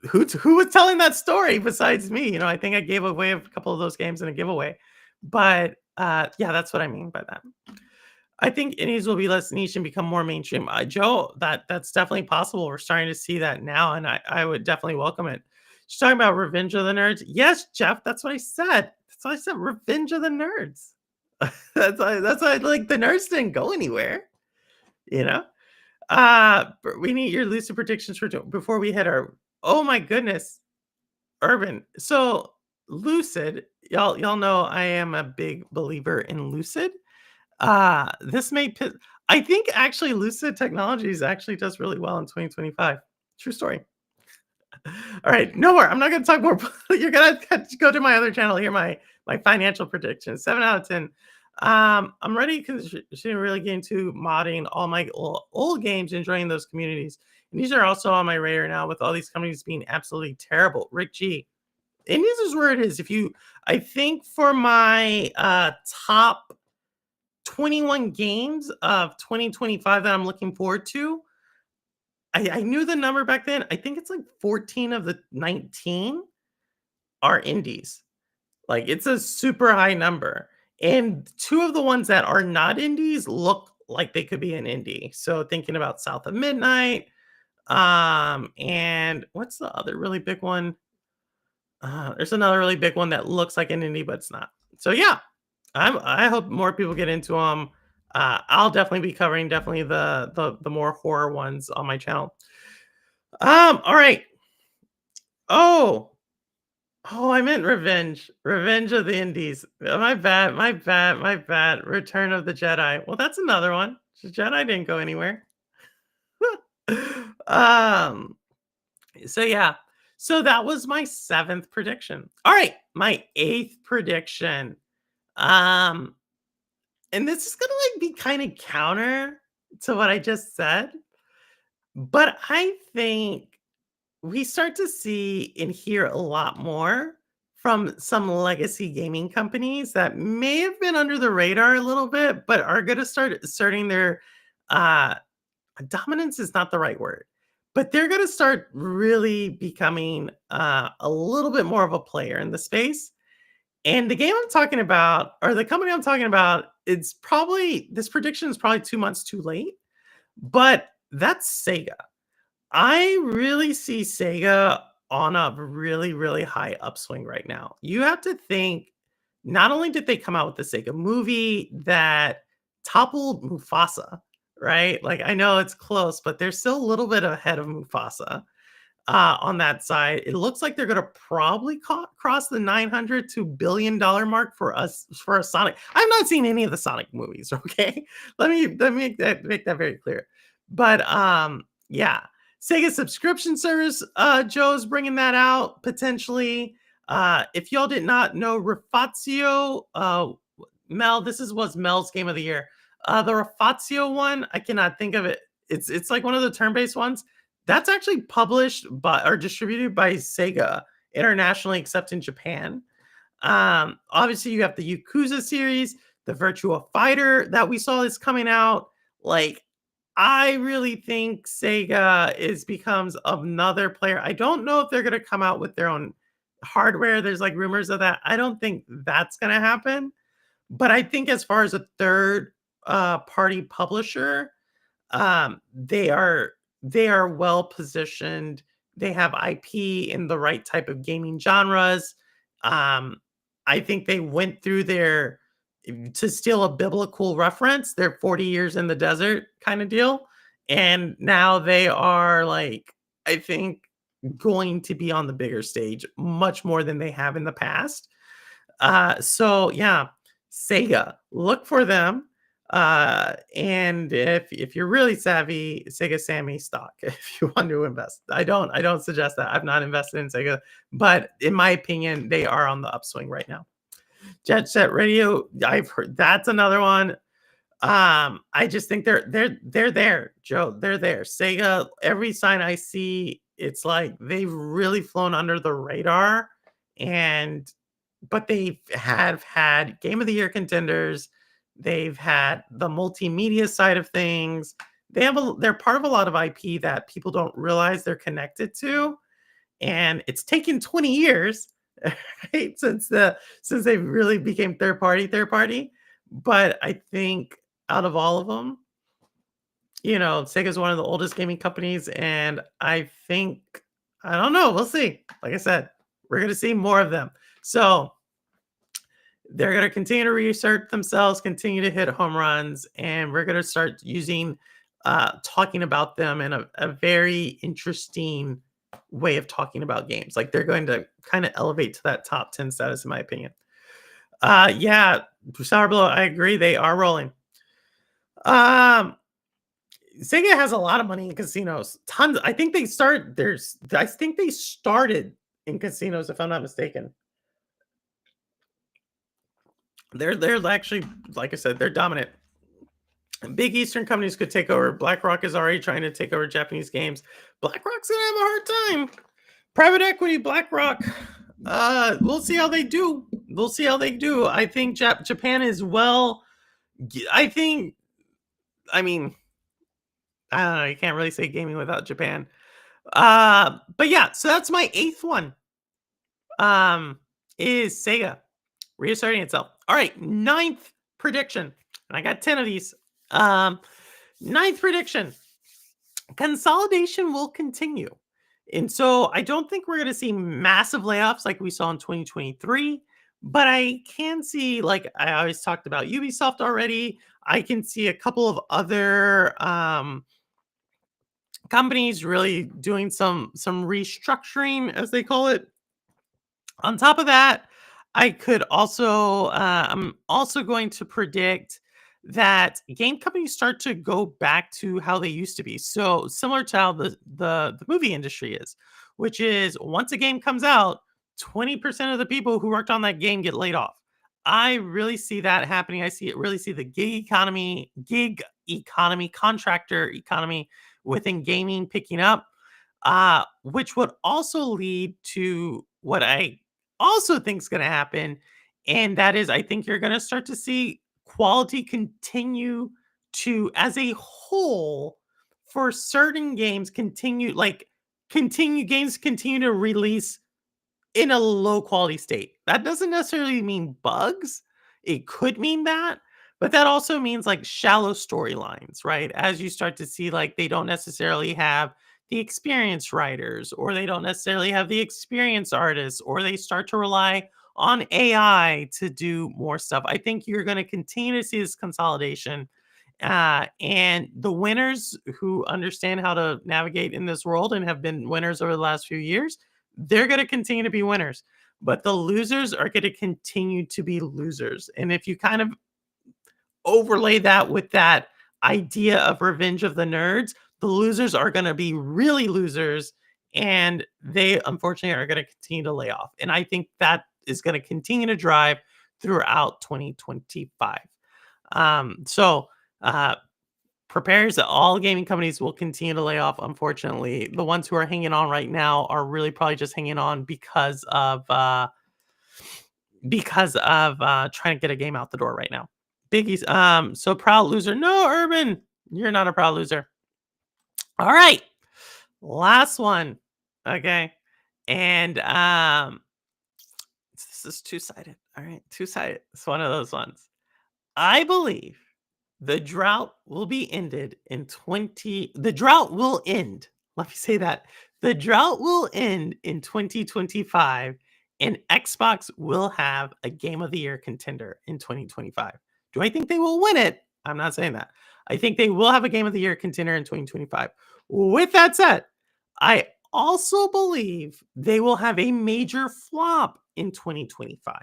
who was telling that story besides me? You know, I think I gave away a couple of those games in a giveaway. But yeah, that's what I mean by that. I think indies will be less niche and become more mainstream. Joe, that's definitely possible. We're starting to see that now, and I would definitely welcome it. She's talking about Revenge of the Nerds. Yes, Jeff, that's what I said. That's what I said. Revenge of the Nerds. That's why like the nerds didn't go anywhere. You know. But we need your lucid predictions for before we hit our. Oh my goodness, Urban. So lucid, y'all know I am a big believer in lucid. This may pi I think actually Lucid Technologies actually does really well in 2025. True story. All right, no more. I'm not gonna talk more. You're gonna have to go to my other channel, hear my financial predictions. 7 out of 10. I'm ready to really get into modding all my old games, enjoying those communities. And these are also on my radar now with all these companies being absolutely terrible. Rick G. And this is where it is. If you I think for my top 21 games of 2025 that I'm looking forward to. I knew the number back then. I think it's like 14 of the 19 are indies. Like it's a super high number. And two of the ones that are not indies look like they could be an indie. So thinking about South of Midnight, and what's the other really big one? There's another really big one that looks like an indie, but it's not. So yeah, I hope more people get into them. I'll definitely be covering definitely the more horror ones on my channel. All right. Oh, oh, I meant Revenge. Revenge of the Indies. My bad, my bad, my bad. Return of the Jedi. Well, that's another one. The Jedi didn't go anywhere. um, so yeah. So that was my seventh prediction. All right, my eighth prediction. Um, and this is gonna like be kind of counter to what I just said, but I think we start to see and hear a lot more from some legacy gaming companies that may have been under the radar a little bit, but are going to start asserting their uh, dominance is not the right word, but they're going to start really becoming a little bit more of a player in the space. And the game I'm talking about, or the company I'm talking about, it's probably this prediction is probably 2 months too late, but that's Sega. I really see Sega on a really, really high upswing right now. You have to think, not only did they come out with the Sega movie that toppled Mufasa, right? Like, I know it's close, but they're still a little bit ahead of Mufasa on that side. It looks like they're going to probably cross the 900 to $1 billion mark for us for a Sonic. I've not seen any of the Sonic movies. Okay, let me make that very clear. But yeah, Sega subscription service. Joe's bringing that out potentially. If y'all did not know, Refazio, Mel, was Mel's game of the year. The Refazio one, I cannot think of it. It's like one of the turn-based ones that's actually published by or distributed by Sega internationally, except in Japan. Obviously, you have the Yakuza series, the Virtua Fighter that we saw is coming out. Like, I really think Sega is becomes another player. I don't know if they're going to come out with their own hardware. There's like rumors of that. I don't think that's going to happen. But I think as far as a third party publisher, they are well positioned. They have IP in the right type of gaming genres. Um, I think they went through their to steal a biblical reference, they're 40 years in the desert kind of deal. And now they are like, I think, going to be on the bigger stage much more than they have in the past. So yeah, Sega, look for them. And if you're really savvy, Sega Sammy stock if you want to invest. I don't suggest that. I've not invested in Sega, but in my opinion, they are on the upswing right now. Jet Set Radio, I've heard that's another one. I just think they're there, Joe. They're there. Sega, every sign I see, it's like they've really flown under the radar, and but they have had game of the year contenders. They've had the multimedia side of things. They're part of a lot of IP that people don't realize they're connected to, and it's taken 20 years, right, since they really became third party. But I think out of all of them, Sega is one of the oldest gaming companies, and I think I don't know, we'll see. Like I said, we're gonna see more of them. So they're going to continue to reassert themselves, continue to hit home runs, and we're going to start talking about them in a very interesting way of talking about games. Like, they're going to kind of elevate to that top 10 status, in my opinion. Yeah, Sour Blow, I agree. They are rolling. Sega has a lot of money in casinos. Tons. I think they started in casinos, if I'm not mistaken. They're actually, like I said, they're dominant. Big Eastern companies could take over. BlackRock is already trying to take over Japanese games. BlackRock's gonna have a hard time. Private equity, BlackRock. We'll see how they do. We'll see how they do. I think Japan is well. I think. I mean, I don't know. You can't really say gaming without Japan. But yeah. So that's my eighth one. Is Sega reasserting itself. All right, ninth prediction. And I got 10 of these. Ninth prediction. Consolidation will continue. And so I don't think we're going to see massive layoffs like we saw in 2023, but I can see, like I always talked about Ubisoft already. I can see a couple of other companies really doing some restructuring, as they call it. On top of that, I'm also going to predict that game companies start to go back to how they used to be. So similar to how the movie industry is, which is once a game comes out, 20% of the people who worked on that game get laid off. I really see that happening. Really see the gig economy, contractor economy within gaming picking up, which would also lead to what I also think is going to happen, and that is I think you're going to start to see quality continue to, as a whole, for certain games continue to release in a low quality state. That doesn't necessarily mean bugs. It could mean that, but that also means like shallow storylines, right? As you start to see, like, they don't necessarily have the experienced writers, or they don't necessarily have the experienced artists, or they start to rely on AI to do more stuff. I think you're going to continue to see this consolidation. And the winners who understand how to navigate in this world and have been winners over the last few years, they're going to continue to be winners, but the losers are going to continue to be losers. And if you kind of overlay that with that idea of revenge of the nerds, the losers are going to be really losers, and they unfortunately are going to continue to lay off. And I think that is going to continue to drive throughout 2025. So prepares that all gaming companies will continue to lay off. Unfortunately, the ones who are hanging on right now are really probably just hanging on because of trying to get a game out the door right now. Biggie's so proud loser. No, Urban, you're not a proud loser. All right, last one. Okay, and this is two-sided. All right, two-sided. It's one of those ones. I believe the drought will be ended in 20 the drought will end. Let me say that. The drought will end in 2025, and Xbox will have a Game of the Year contender in 2025. Do I think they will win it? I'm not saying that. I think they will have a Game of the Year contender in 2025. With that said, I also believe they will have a major flop in 2025.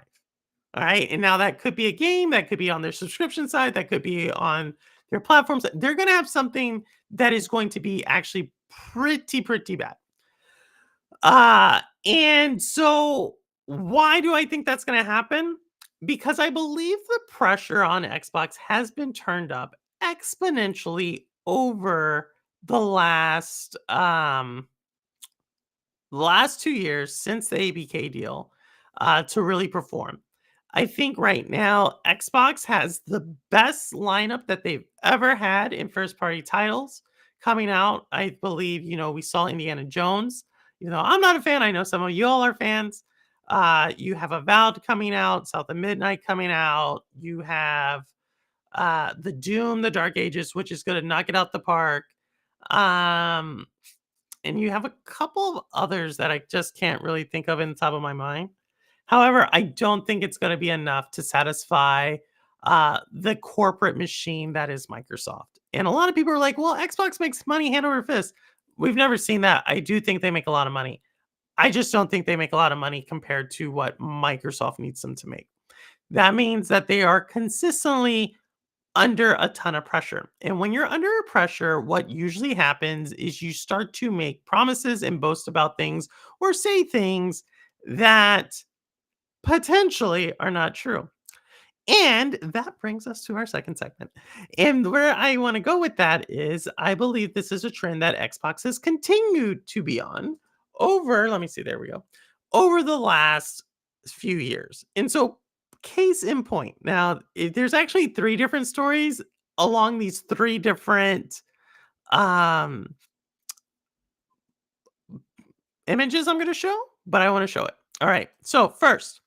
All right. And now that could be a game, that could be on their subscription side, that could be on their platforms. They're going to have something that is going to be actually pretty bad. And so why do I think that's going to happen? Because I believe the pressure on Xbox has been turned up exponentially over the last 2 years since the ABK deal, to really perform. I think right now Xbox has the best lineup that they've ever had in first party titles coming out. I believe, we saw Indiana Jones. I'm not a fan. I know some of you all are fans. You have Avowed coming out, South of Midnight coming out. You have the Doom, the Dark Ages, which is going to knock it out the park. Um, and you have a couple of others that I just can't really think of in the top of my mind. However, I don't think it's going to be enough to satisfy the corporate machine that is Microsoft. And a lot of people are like, well, Xbox makes money hand over fist. We've never seen that. I do think they make a lot of money. I just don't think they make a lot of money compared to what Microsoft needs them to make. That means that they are consistently under a ton of pressure. And when you're under pressure, what usually happens is you start to make promises and boast about things or say things that potentially are not true. And that brings us to our second segment. And where I want to go with that is I believe this is a trend that Xbox has continued to be on let me see, there we go, over the last few years. And so, case in point, now there's actually three different stories along these three different um, images I'm going to show, but I want to show it. All right. So, first,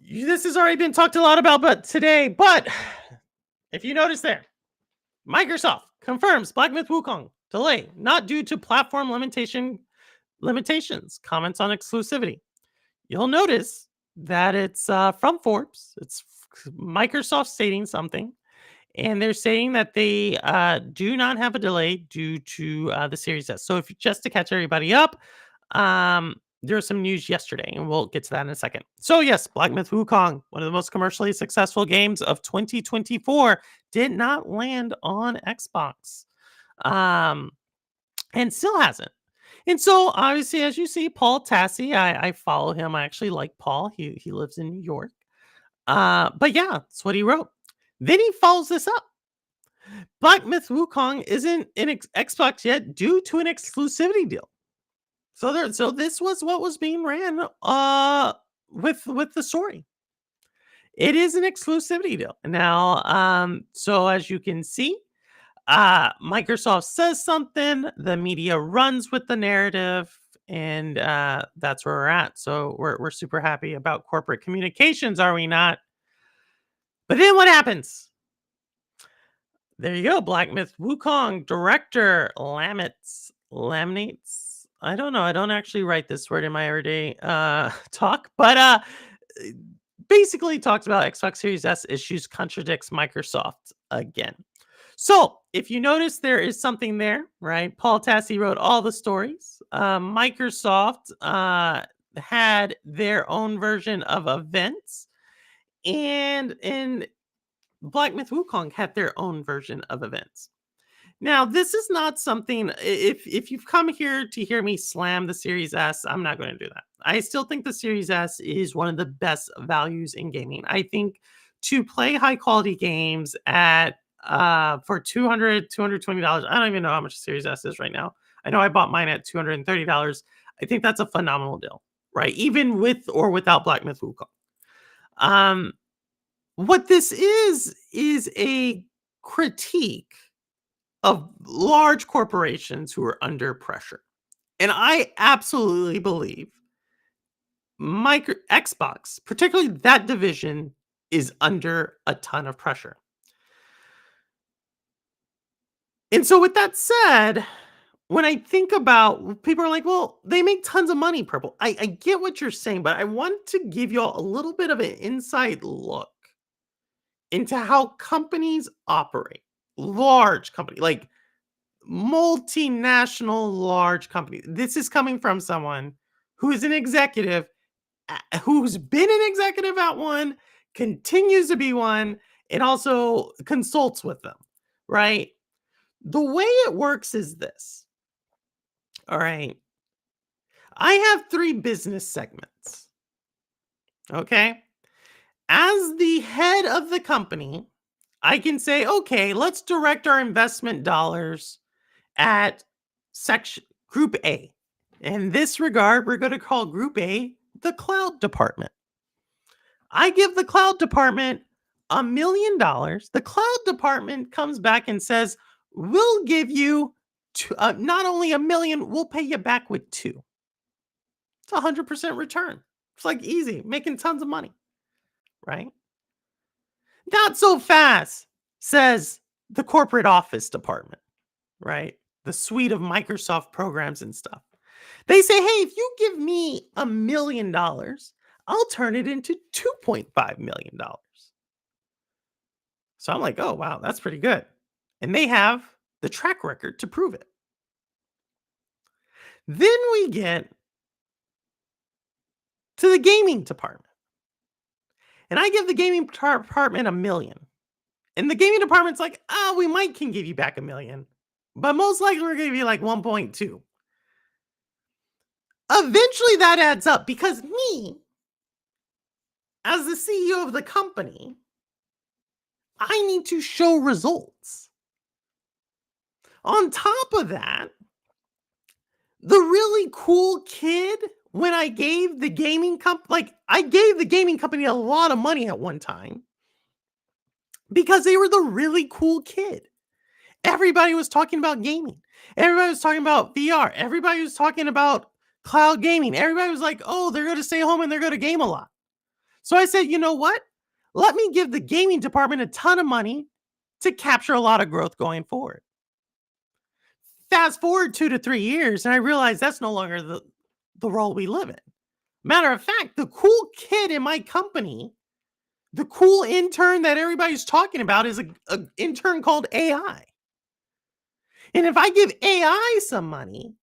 this has already been talked a lot about but today, but if you notice there, Microsoft confirms Black Myth Wukong delay not due to platform limitations, comments on exclusivity. You'll notice that it's from Forbes. It's Microsoft stating something, and they're saying that they do not have a delay due to the Series S. So, just to catch everybody up, there was some news yesterday, and we'll get to that in a second. So, yes, Black Myth Wukong, one of the most commercially successful games of 2024, did not land on Xbox, and still hasn't. And so, obviously, as you see, Paul Tassi, I follow him. I actually like Paul. He lives in New York. But yeah, that's what he wrote. Then he follows this up. Black Myth Wukong isn't in Xbox yet due to an exclusivity deal. So this was what was being ran with the story. It is an exclusivity deal. Now, so as you can see, Microsoft says something, the media runs with the narrative, and that's where we're at. So we're super happy about corporate communications, are we not? But then what happens? There you go, Black Myth Wukong director laminates. I don't know. I don't actually write this word in my everyday talk, but basically talks about Xbox Series S issues, contradicts Microsoft again. So if you notice, there is something there, right? Paul Tassi wrote all the stories. Microsoft had their own version of events, and in Black Myth Wukong had their own version of events. Now, this is not something, if you've come here to hear me slam the Series S, I'm not going to do that. I still think the Series S is one of the best values in gaming. I think to play high quality games at for $220, I don't even know how much the Series S is right now. I know I bought mine at $230. I think that's a phenomenal deal, right? Even with or without Black Myth Wukong. Um, what this is a critique of large corporations who are under pressure. And I absolutely believe Xbox, particularly that division, is under a ton of pressure. And so, with that said, when I think about people are like, well, they make tons of money, Purple. I get what you're saying, but I want to give you all a little bit of an inside look into how companies operate. Large company, like multinational large company. This is coming from someone who is an executive, who's been an executive at one, continues to be one, and also consults with them, right? The way it works is this. All right. I have 3 business segments. Okay. As the head of the company, I can say, okay, let's direct our investment dollars at section group A. In this regard, we're going to call group A the cloud department. I give the cloud department $1 million. The cloud department comes back and says, we'll give you not only a million, we'll pay you back with 2. It's 100% return. It's like easy, making tons of money, right? Not so fast, says the corporate office department, right? The suite of Microsoft programs and stuff. They say, hey, if you give me $1 million, I'll turn it into $2.5 million. So I'm like, oh, wow, that's pretty good. And they have the track record to prove it. Then we get to the gaming department. And I give the gaming department $1 million. And the gaming department's like, we might can give you back $1 million. But most likely we're going to be like 1.2. Eventually that adds up because me, as the CEO of the company, I need to show results. On top of that, the really cool kid, when I gave the gaming company, like I gave the gaming company a lot of money at one time because they were the really cool kid. Everybody was talking about gaming. Everybody was talking about VR. Everybody was talking about cloud gaming. Everybody was like, oh, they're going to stay home and they're going to game a lot. So I said, you know what? Let me give the gaming department a ton of money to capture a lot of growth going forward. Fast forward 2 to 3 years, and I realized that's no longer the role we live in. Matter of fact, the cool kid in my company, the cool intern that everybody's talking about is an intern called AI. And if I give AI some money,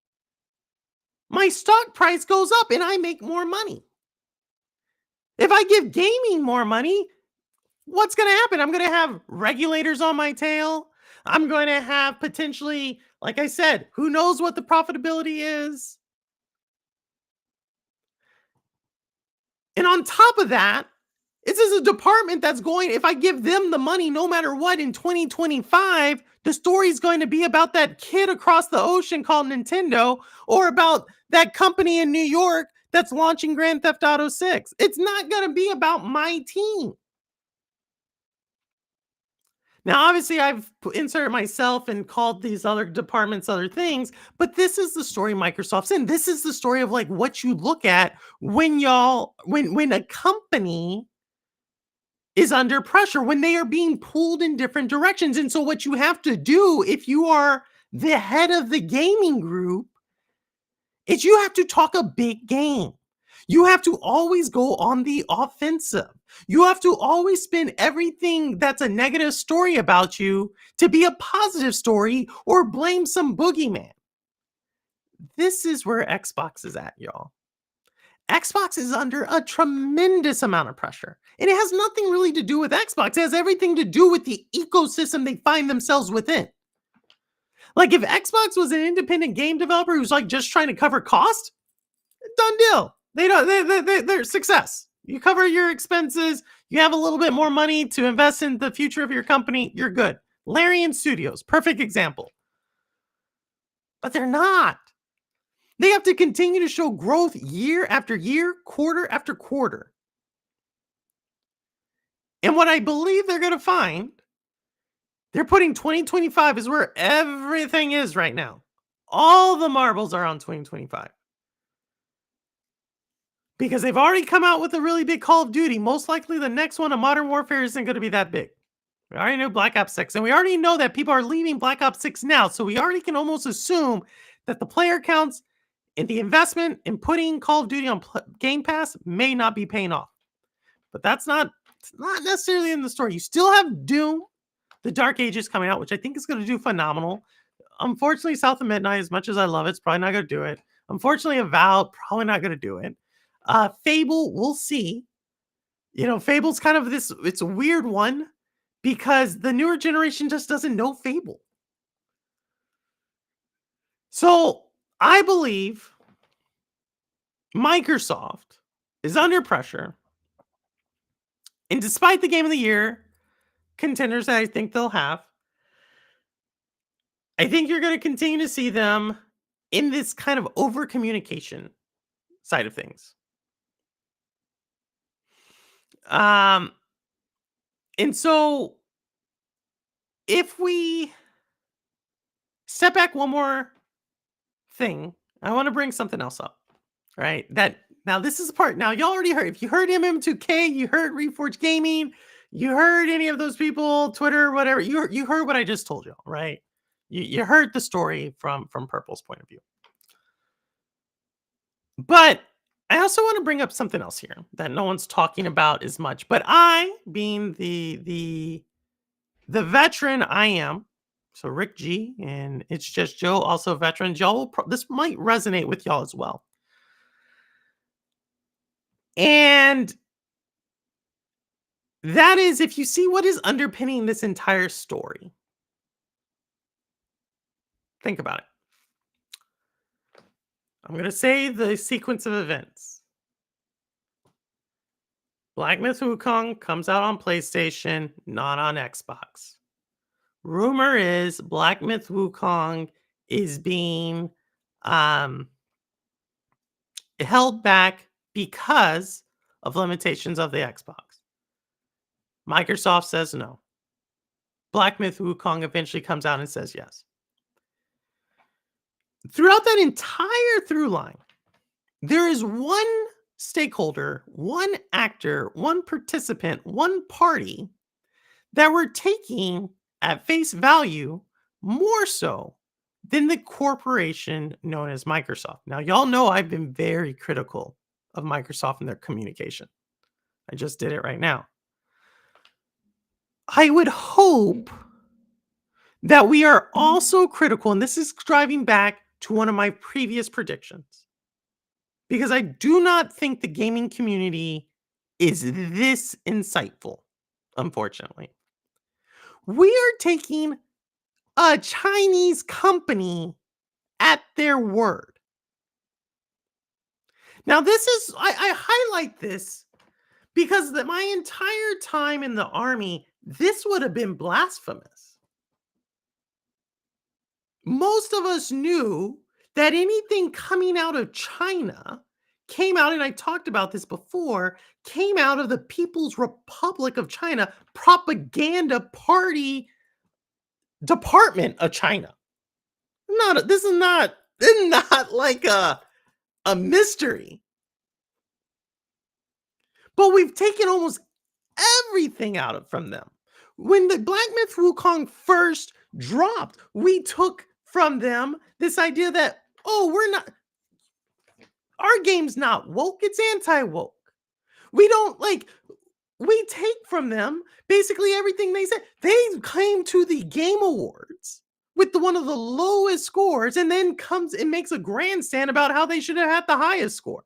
my stock price goes up and I make more money. If I give gaming more money, what's going to happen? I'm going to have regulators on my tail. I'm going to have potentially, like I said, who knows what the profitability is. And on top of that, This is a department that's going, if I give them the money no matter what in 2025, the story's going to be about that kid across the ocean called Nintendo or about that company in New York that's launching Grand Theft Auto 6. It's not going to be about my team. Now, obviously, I've inserted myself and called these other departments other things, but this is the story Microsoft's in. This is the story of like what you look at when a company is under pressure, when they are being pulled in different directions. And so, what you have to do if you are the head of the gaming group is you have to talk a big game. You have to always go on the offensive. You have to always spin everything that's a negative story about you to be a positive story or blame some boogeyman. This is where Xbox is at, y'all. Xbox is under a tremendous amount of pressure. And it has nothing really to do with Xbox. It has everything to do with the ecosystem they find themselves within. Like if Xbox was an independent game developer who's like just trying to cover cost, done deal. They don't they're success. You cover your expenses, you have a little bit more money to invest in the future of your company, you're good. Larian Studios, perfect example. But they're not. They have to continue to show growth year after year, quarter after quarter. And what I believe they're going to find, they're putting 2025 is where everything is right now. All the marbles are on 2025. Because they've already come out with a really big Call of Duty. Most likely the next one, a Modern Warfare, isn't going to be that big. We already know Black Ops 6. And we already know that people are leaving Black Ops 6 now. So we already can almost assume that the player counts and the investment in putting Call of Duty on Game Pass may not be paying off. But it's not necessarily in the story. You still have Doom, the Dark Ages coming out, which I think is going to do phenomenal. Unfortunately, South of Midnight, as much as I love it, it's probably not going to do it. Unfortunately, Avowed, probably not going to do it. Fable, we'll see. You know, Fable's kind of this, it's a weird one because the newer generation just doesn't know Fable. So I believe Microsoft is under pressure. And despite the Game of the Year contenders that I think they'll have, I think you're going to continue to see them in this kind of over communication side of things. And so if we step back one more thing, I want to bring something else up, right? That now this is the part. Now y'all already heard. If you heard MM2K, you heard Reforge Gaming, you heard any of those people, Twitter, whatever. You heard what I just told you, right? You heard the story from Purple's point of view. But I also want to bring up something else here that no one's talking about as much. But I, being the veteran I am, so Rick G and It's Just Joe, also veterans, y'all will this might resonate with y'all as well. And that is if you see what is underpinning this entire story. Think about it. I'm going to say the sequence of events. Black Myth Wukong comes out on PlayStation, not on Xbox. Rumor is Black Myth Wukong is being held back because of limitations of the Xbox. Microsoft says no. Black Myth Wukong eventually comes out and says yes. Throughout that entire through line, there is one stakeholder, one actor, one participant, one party that we're taking at face value more so than the corporation known as Microsoft. Now, y'all know I've been very critical of Microsoft and their communication. I just did it right now. I would hope that we are also critical, and this is driving back to one of my previous predictions, because I do not think the gaming community is this insightful, unfortunately. We are taking a Chinese company at their word. Now, this is, I highlight this because my entire time in the army, this would have been blasphemous. Most of us knew that anything coming out of China came out, and I talked about this before, came out of the People's Republic of China propaganda party department of China. This is not like a mystery. But we've taken almost everything out of from them. When the Black Myth Wukong first dropped, we took from them this idea that, oh, our game's not woke, it's anti-woke. We don't like we take from them basically everything they said. They came to the Game Awards with one of the lowest scores and then comes and makes a grandstand about how they should have had the highest score.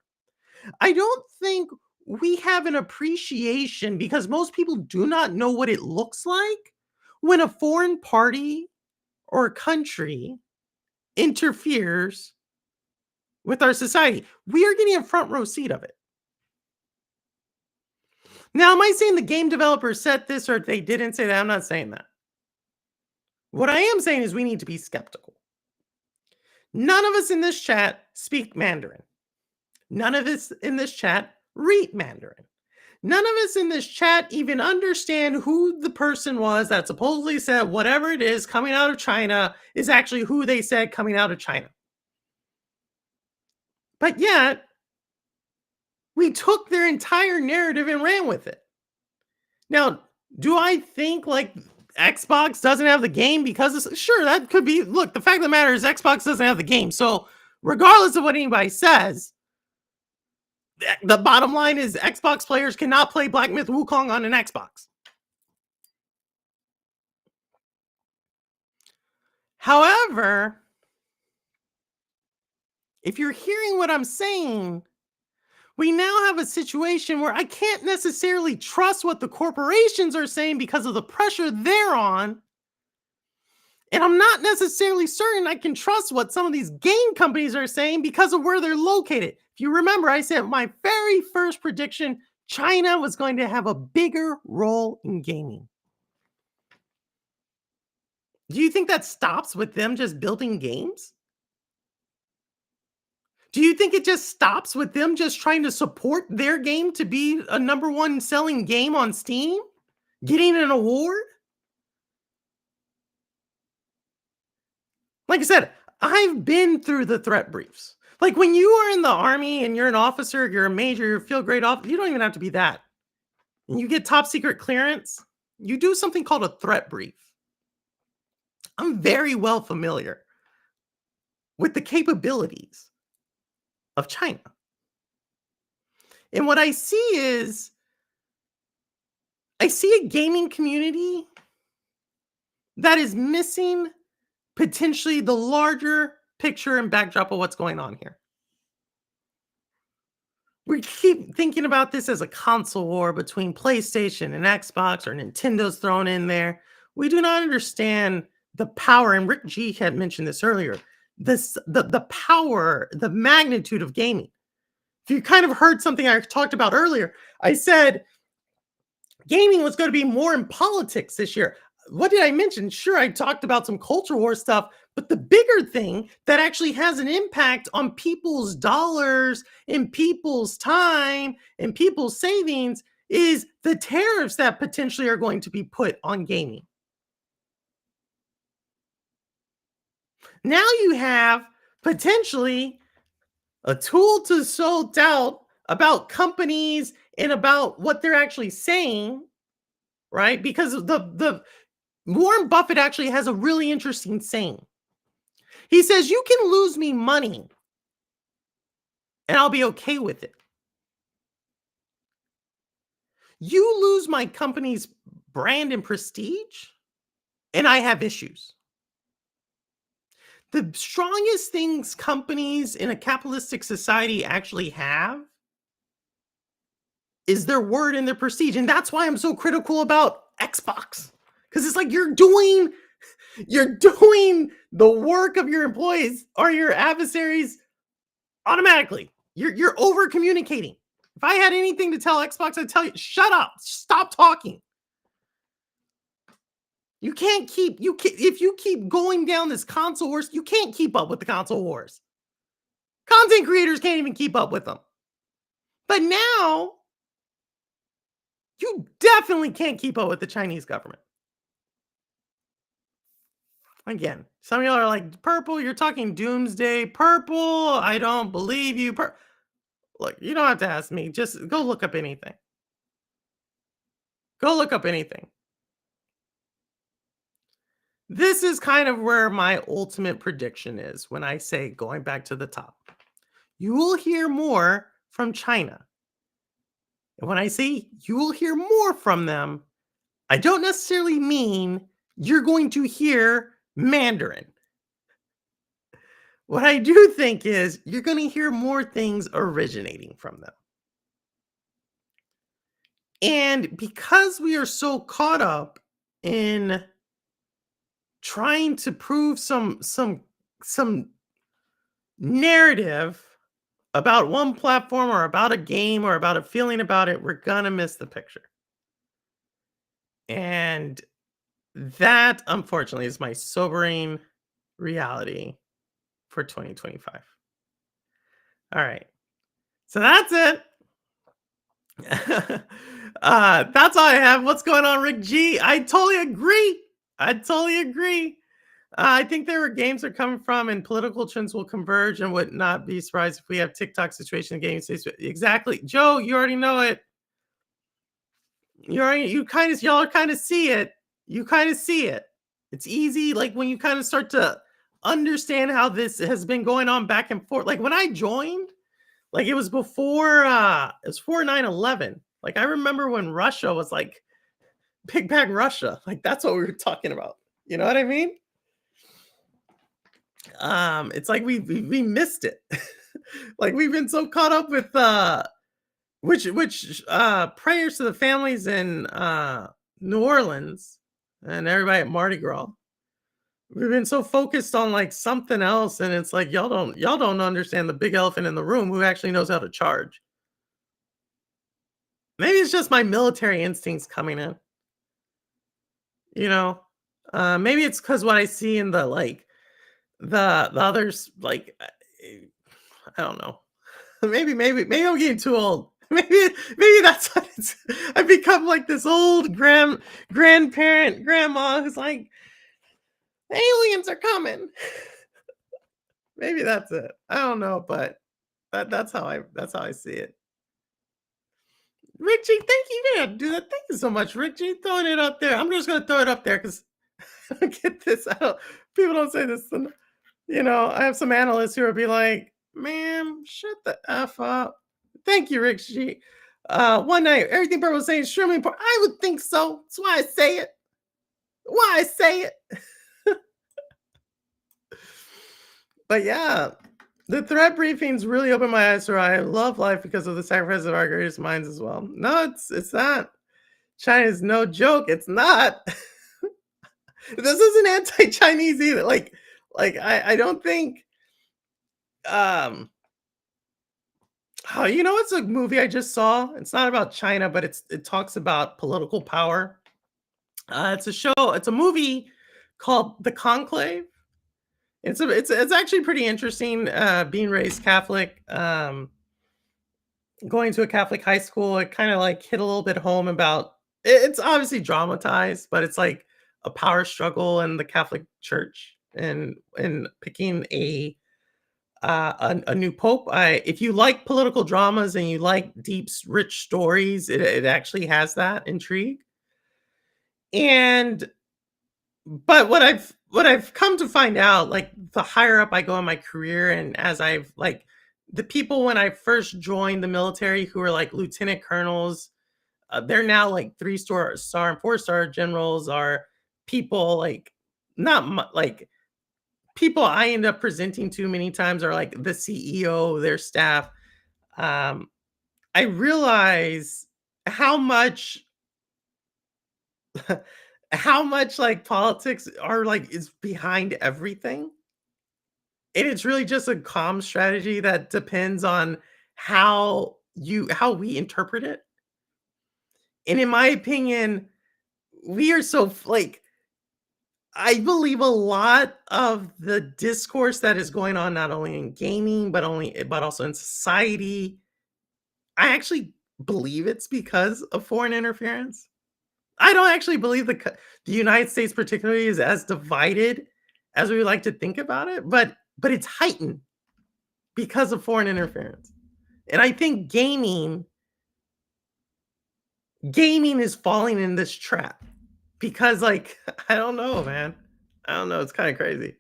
I don't think we have an appreciation because most people do not know what it looks like when a foreign party or country interferes with our society. We are getting a front row seat of it. Now, am I saying the game developers said this or they didn't say that? I'm not saying that. What I am saying is we need to be skeptical. None of us in this chat speak Mandarin. None of us in this chat read Mandarin. None of us in this chat even understand who the person was that supposedly said whatever it is coming out of China is actually who they said coming out of China. But yet, we took their entire narrative and ran with it. Now, do I think like Xbox doesn't have the game because sure, that could be. Look, the fact of the matter is Xbox doesn't have the game. So regardless of what anybody says, the bottom line is Xbox players cannot play Black Myth Wukong on an Xbox. However, if you're hearing what I'm saying, we now have a situation where I can't necessarily trust what the corporations are saying because of the pressure they're on. And I'm not necessarily certain I can trust what some of these game companies are saying because of where they're located. If you remember, I said my very first prediction, China was going to have a bigger role in gaming. Do you think that stops with them just building games? Do you think it just stops with them just trying to support their game to be a number one selling game on Steam? Getting an award? Like I said, I've been through the threat briefs. Like when you are in the army and you're an officer, you're a major, you feel great off, you don't even have to be that. And you get top secret clearance, you do something called a threat brief. I'm very well familiar with the capabilities of China. And what I see is I see a gaming community that is missing potentially the larger picture and backdrop of what's going on here. We keep thinking about this as a console war between PlayStation and Xbox or Nintendo's thrown in there. We do not understand the power, and Rick G had mentioned this earlier, the power, the magnitude of gaming. If you kind of heard something I talked about earlier, I said gaming was going to be more in politics this year. What did I mention? Sure, I talked about some culture war stuff, but the bigger thing that actually has an impact on people's dollars and people's time and people's savings is the tariffs that potentially are going to be put on gaming. Now you have potentially a tool to sow doubt about companies and about what they're actually saying, right? Because the Warren Buffett actually has a really interesting saying. He says, you can lose me money and I'll be okay with it. You lose my company's brand and prestige and I have issues. The strongest things companies in a capitalistic society actually have is their word and their prestige. And that's why I'm so critical about Xbox. Because it's like you're doing the work of your employees or your adversaries automatically. You're over communicating. If I had anything to tell Xbox, I'd tell you, shut up, stop talking. You can't keep you can if you keep going down this console wars, you can't keep up with the console wars. Content creators can't even keep up with them. But now you definitely can't keep up with the Chinese government. Again, some of y'all are like, "Purple, you're talking doomsday. Purple, I don't believe you." Look, you don't have to ask me. Just go look up anything. Go look up anything. This is kind of where my ultimate prediction is when I say going back to the top. You will hear more from China. And when I say you will hear more from them, I don't necessarily mean you're going to hear Mandarin. What I do think is you're going to hear more things originating from them. And because we are so caught up in trying to prove some narrative about one platform or about a game or about a feeling about it, we're gonna miss the picture. And that, unfortunately, is my sobering reality for 2025. All right. So that's it. That's all I have. What's going on, Rick G? I totally agree. I totally agree. I think there are games are coming from, and political trends will converge, and would not be surprised if we have TikTok situation games. Exactly, Joe. You already know it. Y'all kind of see it. You kind of see it. It's easy, like when you kind of start to understand how this has been going on back and forth. Like when I joined, like it was before 9/11. Like I remember when Russia was like Big Bang Russia. Like that's what we were talking about. You know what I mean? It's like we missed it. Like we've been so caught up with which prayers to the families in New Orleans and everybody at Mardi Gras. We've been so focused on like something else, and it's like y'all don't understand the big elephant in the room who actually knows how to charge. Maybe it's just my military instincts coming in, you know. Maybe it's because what I see in the like the others like I don't know. Maybe I'm getting too old. Maybe that's what it's. I've become like this old grandparent grandma who's like aliens are coming. Maybe that's it. I don't know, but that's how I see it. Rick G, thank you. You didn't do that. Thank you so much, Rick G. Throwing it up there. I'm just gonna throw it up there because I don't get this. I don't. People don't say this. I have some analysts who will be like, "Ma'am, shut the f up." Thank you, Rick G. One night, everything Bert was saying is extremely important. I would think so. That's why I say it. Why I say it. But yeah, the threat briefings really opened my eyes to I love life because of the sacrifice of our greatest minds as well. No, it's not. China is no joke. It's not. This isn't anti-Chinese either. Like I don't think um oh, it's a movie I just saw. It's not about China, but it talks about political power. It's a movie called The Conclave. It's actually pretty interesting. Being raised Catholic, going to a Catholic high school, it kind of like hit a little bit home about. It's obviously dramatized, but it's like a power struggle in the Catholic Church and picking a new pope. If you like political dramas and you like deep, rich stories, it actually has that intrigue. And but what I've come to find out, like the higher up I go in my career, and as I've like the people when I first joined the military who were like lieutenant colonels, they're now like star and 4-star generals are people like not like people I end up presenting to many times are like the CEO, their staff. Um, I realize how much how much like politics are like is behind everything. And it's really just a calm strategy that depends on how how we interpret it. And in my opinion, we are so like I believe a lot of the discourse that is going on not only in gaming but also in society. I actually believe it's because of foreign interference. I don't actually believe the United States particularly is as divided as we would like to think about it, but it's heightened because of foreign interference. And I think gaming is falling in this trap because like I don't know, man. I don't know, it's kind of crazy.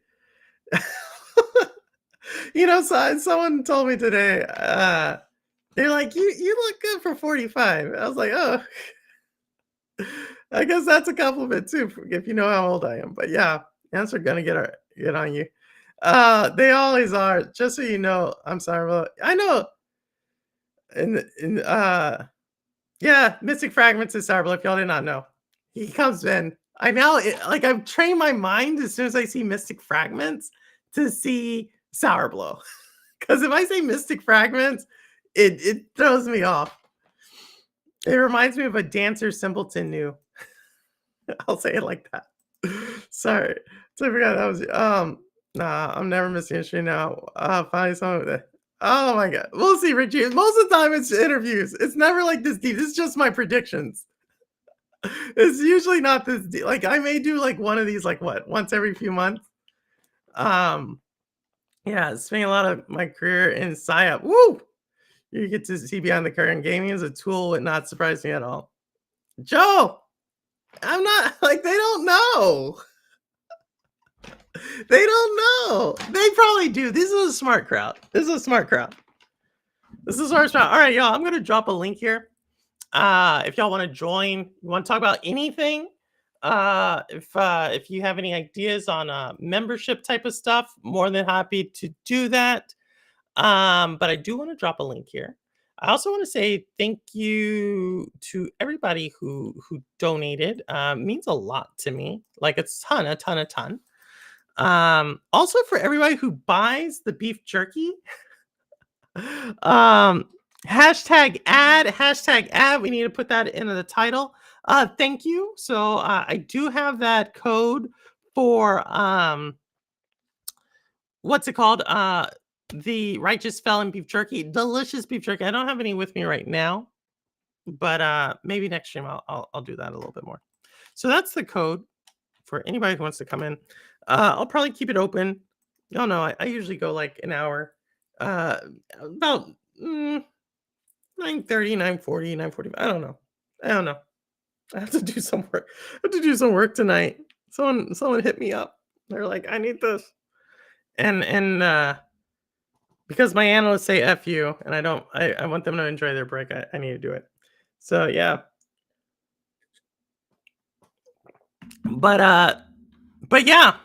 Someone told me today, they're like, you look good for 45. I was like, oh, I guess that's a compliment too, if you know how old I am. But yeah, ants are gonna get on you. They always are. Just so you know, I'm sorry. Well, I know. And yeah, Mystic Fragments is Sour. If y'all did not know, he comes in. I now like I've trained my mind as soon as I see Mystic Fragments to see Sour Blow. Because if I say Mystic Fragments, it throws me off. It reminds me of a dancer simpleton knew. I'll say it like that. Sorry. So I forgot that was nah, I'm never missing a stream now. Finally something that oh my god. We'll see, Richie. Most of the time it's interviews. It's never like this deep. This is just my predictions. It's usually not this deep. Like I may do like one of these like what once every few months. Yeah, spending a lot of my career in PSYOP. Woo! You get to see beyond the current. Gaming as a tool would not surprise me at all. Joe, I'm not like they don't know. They don't know. They probably do. This is a smart crowd. This is a smart crowd. All right, y'all. I'm gonna drop a link here. If y'all want to join, you want to talk about anything. If you have any ideas on membership type of stuff, more than happy to do that. But I do want to drop a link here. I also want to say thank you to everybody who donated. Means a lot to me. Like a ton. Also for everybody who buys the beef jerky. Hashtag ad. We need to put that into the title. Thank you. So I do have that code for what's it called? The Righteous Felon beef jerky, delicious beef jerky. I don't have any with me right now, but maybe next stream I'll do that a little bit more. So that's the code for anybody who wants to come in. I'll probably keep it open. Y'all know I usually go like an hour. About 9:30, 9:40, 9:45. I don't know. I have to do some work. I have to do some work tonight. Someone hit me up. They're like, I need this. And because my analysts say F you, and I want them to enjoy their break. I need to do it. So yeah. But yeah,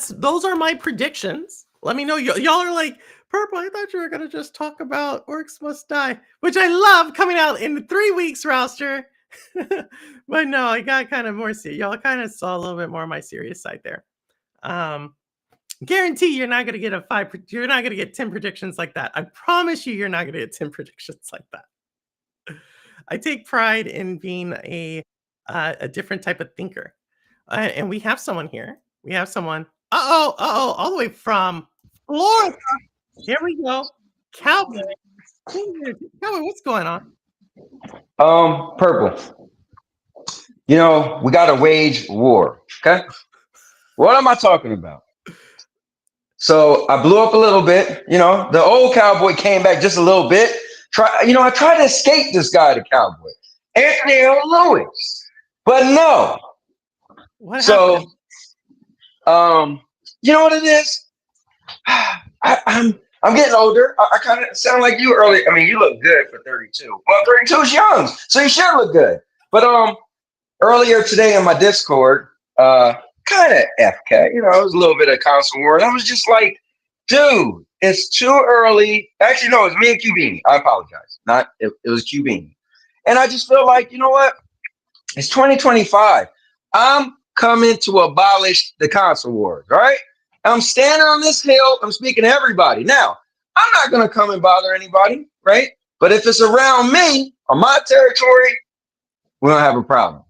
those are my predictions. Let me know. Y'all are like, Purple, I thought you were gonna just talk about Orcs Must Die, which I love, coming out in 3 weeks roster. But no, I got kind of more serious. Y'all kind of saw a little bit more of my serious side there. Guarantee you're not gonna get you're not gonna get 10 predictions like that. I promise you're not gonna get 10 predictions like that. I take pride in being a different type of thinker. And we have someone here. We have someone. All the way from Florida. Here we go. Cowboy. Cowboy, what's going on? Purple. We got to wage war. Okay. What am I talking about? So I blew up a little bit. The old cowboy came back just a little bit. I tried to escape this guy, the cowboy, Anthony L. Lewis, but no. What happened? You know what it is? I'm getting older. I kind of sound like you early. I mean, you look good for 32. Well, 32 is young, so you should look good. But earlier today in my Discord, kind of FK, it was a little bit of console war. And I was just like, dude, it's too early. Actually, no, it's me and Cubini. I apologize. It was Cubini. And I just feel like, you know what? It's 2025. I'm coming to abolish the console wars, right? I'm standing on this hill. I'm speaking to everybody. Now, I'm not going to come and bother anybody, right? But if it's around me on my territory, we don't have a problem.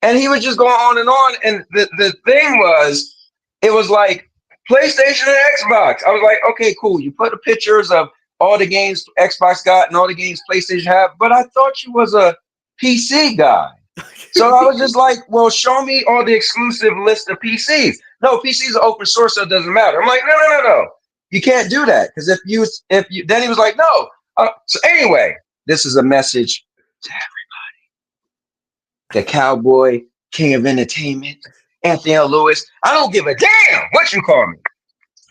And he was just going on and on. And the thing was, it was like PlayStation and Xbox. I was like, okay, cool. You put the pictures of all the games Xbox got and all the games PlayStation have, but I thought you was a PC guy. So I was just like, well, show me all the exclusive list of PCs. No, PCs are open source, so it doesn't matter. I'm like, no. You can't do that. Because if you, then he was like, no. So anyway, this is a message to everybody. The cowboy, king of entertainment, Anthony L. Lewis. I don't give a damn what you call me.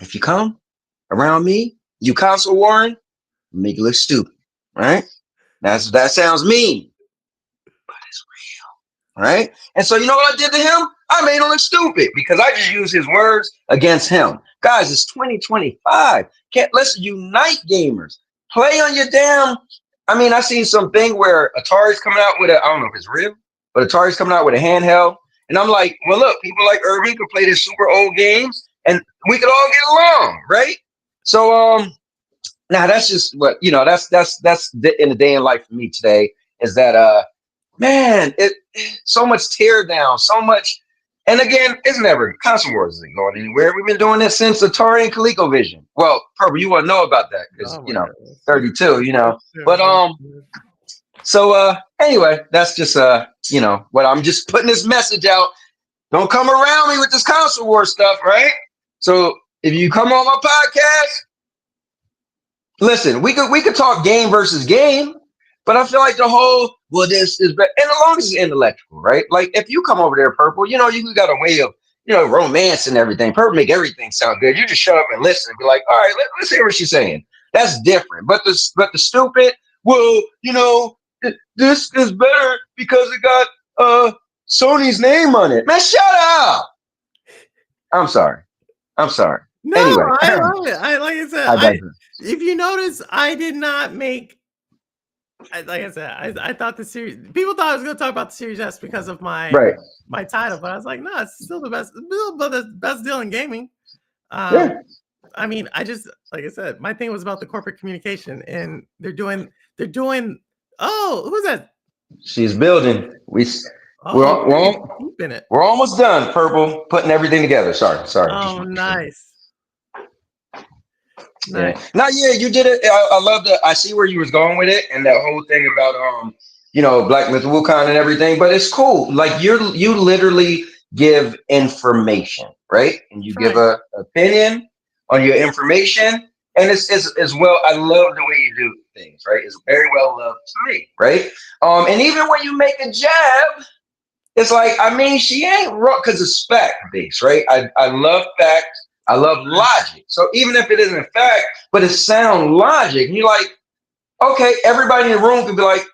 If you come around me, you console warring, make it look stupid, right? That sounds mean, but it's real, right? And so you know what I did to him? I made him look stupid because I just used his words against him. Guys, it's 2025. Let's unite gamers. Play on your damn. I mean, I seen something where Atari's coming out with I don't know if it's real, but Atari's coming out with a handheld. And I'm like, well, look, people like Irving could play these super old games and we could all get along, right? So now that's just what that's in the day in life for me today is that man, it so much tear down, so much. And again, it's never console wars isn't going anywhere. We've been doing this since Atari and ColecoVision. Well, Purple, you want to know about that because 32, But so anyway, that's just what I'm just putting this message out. Don't come around me with this console war stuff, right? So if you come on my podcast, listen, we could talk game versus game, but I feel like the whole this is better, and as long as it's intellectual, right? Like if you come over there, Purple, you got a way of romance and everything. Purple make everything sound good. You just shut up and listen and be like, all right, let's hear what she's saying. That's different. But the stupid, well, this is better because it got Sony's name on it. Man, shut up. I'm sorry. No, Anyway, I love it. Like I said, if you notice, I did not make. Like I said, I thought the series. People thought I was going to talk about the Series S because of my title, but I was like, no, it's still the best deal in gaming. Yeah. I mean, like I said, my thing was about the corporate communication, and they're doing. Oh, who's that? She's building. We're almost done, Purple. Putting everything together. Sorry. Oh, nice. Yeah. Now, you did it. I love that. I see where you was going with it, and that whole thing about Black Myth Wukong and everything. But it's cool. Like you literally give information, right? And you give a opinion on your information, and it's as well. I love the way you do things, right? It's very well loved to me, right? And even when you make a jab, it's like she ain't wrong because it's fact based, right? I love facts. I love logic. So even if it isn't fact, but it sounds logic, and you're like, okay, everybody in the room could be like,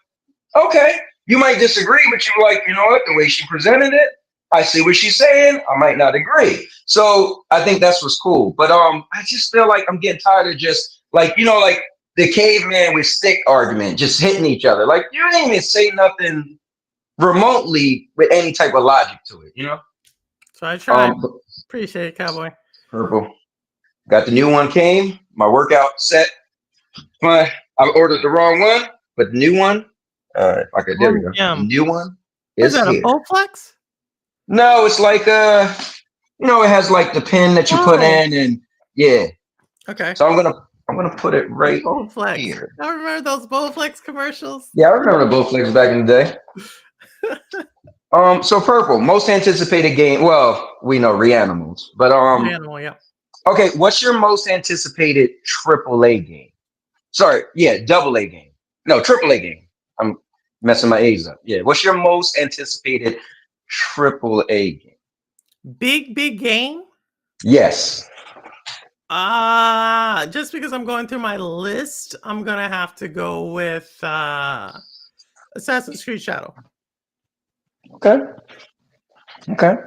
okay, you might disagree, but you're like, you know what, the way she presented it, I see what she's saying. I might not agree. So I think that's what's cool. But I just feel like I'm getting tired of just like the caveman with stick argument, just hitting each other. Like you didn't even say nothing remotely with any type of logic to it, So I try. Appreciate it, Cowboy. Purple. Got the new one came. My workout set. I ordered the wrong one, but the new one, there we go. The new one is that here. A Bowflex? No, it's like it has like the pin that you put in, and yeah. Okay. So I'm gonna put it right Bowflex. here. I remember those Bowflex commercials. Yeah, I remember the Bowflex back in the day. So Purple, most anticipated game. Well, we know Reanimals, but Reanimal, yeah. Okay, what's your most anticipated AAA game? Sorry, AA game. No, AAA game. I'm messing my A's up. Yeah, what's your most anticipated AAA game? Big game? Yes. Just because I'm going through my list, I'm gonna have to go with Assassin's Creed Shadow. Okay. A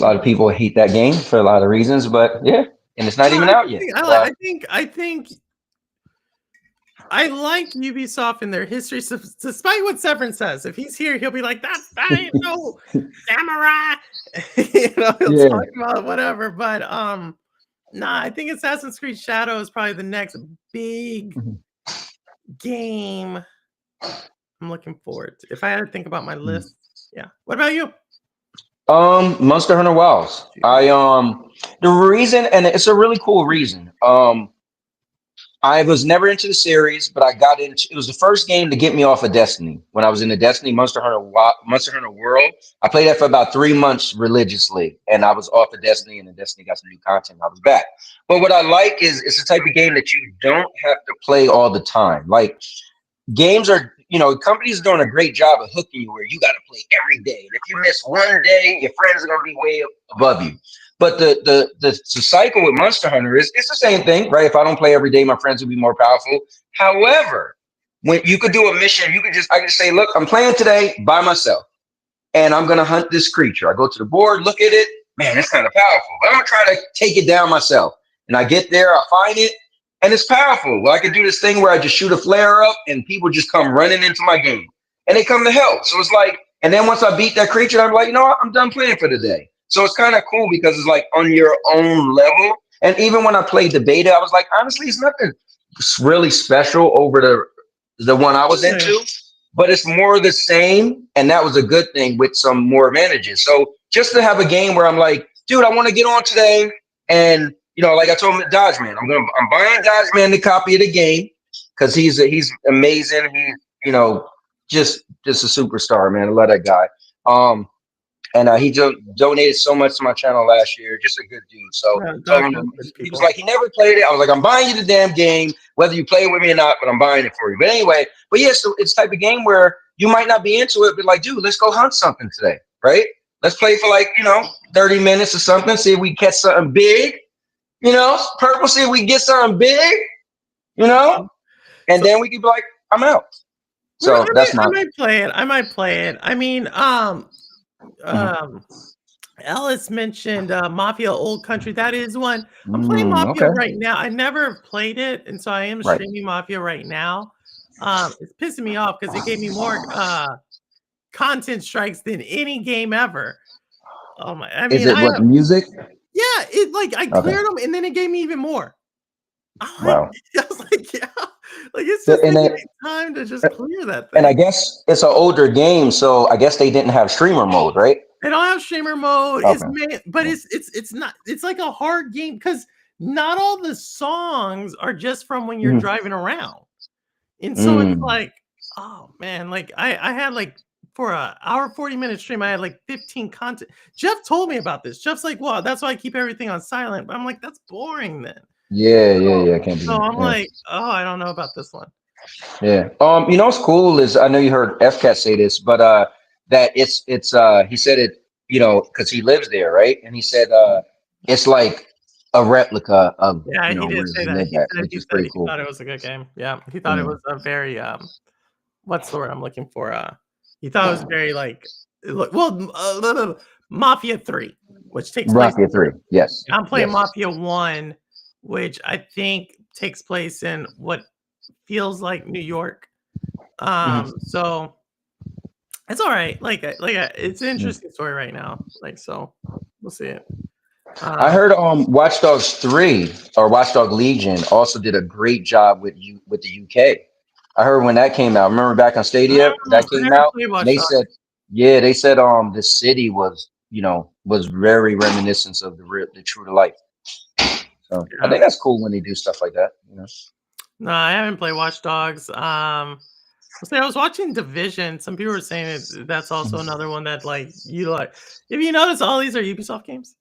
lot of people hate that game for a lot of reasons, but yeah, and it's not even out yet. I think I like Ubisoft in their history, despite what Severin says. If he's here, he'll be like, "That's fine, no samurai." He'll talk about whatever. But I think Assassin's Creed Shadow is probably the next big game I'm looking forward to. If I had to think about my list, yeah. What about you? Monster Hunter Wilds. The reason, and it's a really cool reason. I was never into the series, but I got into it was the first game to get me off of Destiny. When I was in the Destiny Monster Hunter World, I played that for about 3 months religiously, and I was off of Destiny, and then Destiny got some new content. I was back. But what I like is it's the type of game that you don't have to play all the time. Like games are, companies are doing a great job of hooking you where you got to play every day. And if you miss one day, your friends are going to be way above you. But the cycle with Monster Hunter is it's the same thing, right? If I don't play every day, my friends will be more powerful. However, when you could do a mission, I could just say, look, I'm playing today by myself and I'm gonna hunt this creature. I go to the board, look at it, man, it's kind of powerful. But I'm gonna try to take it down myself. And I get there, I find it, and it's powerful. Well, I could do this thing where I just shoot a flare up and people just come running into my game. And they come to help. So it's like, and then once I beat that creature, I'm like, you know what? I'm done playing for the day. So it's kind of cool because it's like on your own level. And even when I played the beta, I was like, honestly, it's nothing really special over the one I was Yeah. into, but it's more the same. And that was a good thing with some more advantages. So just to have a game where I'm like, dude, I want to get on today. And, like I told him, Dodge Man, I'm buying Dodge Man the copy of the game because he's amazing. He's, just a superstar, man. I love that guy. And he donated so much to my channel last year. Just a good dude. So Yeah, told Dodge him, Man's good he was people. like, he never played it. I was like, I'm buying you the damn game, whether you play it with me or not, but I'm buying it for you. But anyway, yeah, so it's the type of game where you might not be into it, but like, dude, let's go hunt something today, right? Let's play for 30 minutes or something, see if we catch something big, purple, see if we get something big, and So then we could be like, I'm out. I So might that's I my. might play it. I might play it. I mean, Mhm. um, Ellis mentioned Mafia Old Country. That is one. I'm playing Mafia Okay. right now. I never played it, and so I am Right. streaming Mafia right now. It's pissing me off because it gave me more content strikes than any game ever. Oh my! I Is mean, it what music? yeah, it like I Okay. cleared them, and then it gave me even more. I'm like, Wow. I was like, yeah, like it's just And taking then, me time to just clear that and I thing. guess it's an older game, so I guess they didn't have streamer mode, right? They don't have streamer mode. It's Okay. but it's not. It's like a hard game because not all the songs are just from when you're Mhm. driving around, and so it's Mm. like, oh man, like I had like for a hour 40-minute stream, I had like 15 content. Jeff told me about this. Jeff's like, well, that's why I keep everything on silent. But I'm like, that's boring then. Yeah, yeah, So, yeah. It can't be. so I'm Yeah, like, oh, I don't know about this one. yeah. What's cool is I know you heard FCAT say this, but that it's he said it, because he lives there, right? And he said it's like a replica of Yeah, he did where say he that. lived at, which He is said pretty he cool. thought it was a good game. Yeah, he thought it Yeah. was a very what's the word I'm looking for? He thought it was very like Mafia 3, which takes place Mafia 3. Yes. I'm playing Yes. Mafia 1, which I think takes place in what feels like New York. Mhm. So it's all right. It's an Mhm. interesting story right now. Like, so we'll see it. I Um, heard Watch Dogs 3 or Watchdog Legion also did a great job with the UK. I heard when that came out. Remember back on Stadia when that I came never out, played and Watch they Dogs. said, the city was very reminiscent of the true to life. So I Yeah. think that's cool when they do stuff like that. No, I haven't played Watch Dogs. Let's say I was watching Division. Some people were saying that's also Mhm. another one that like you like. If you notice, all these are Ubisoft games,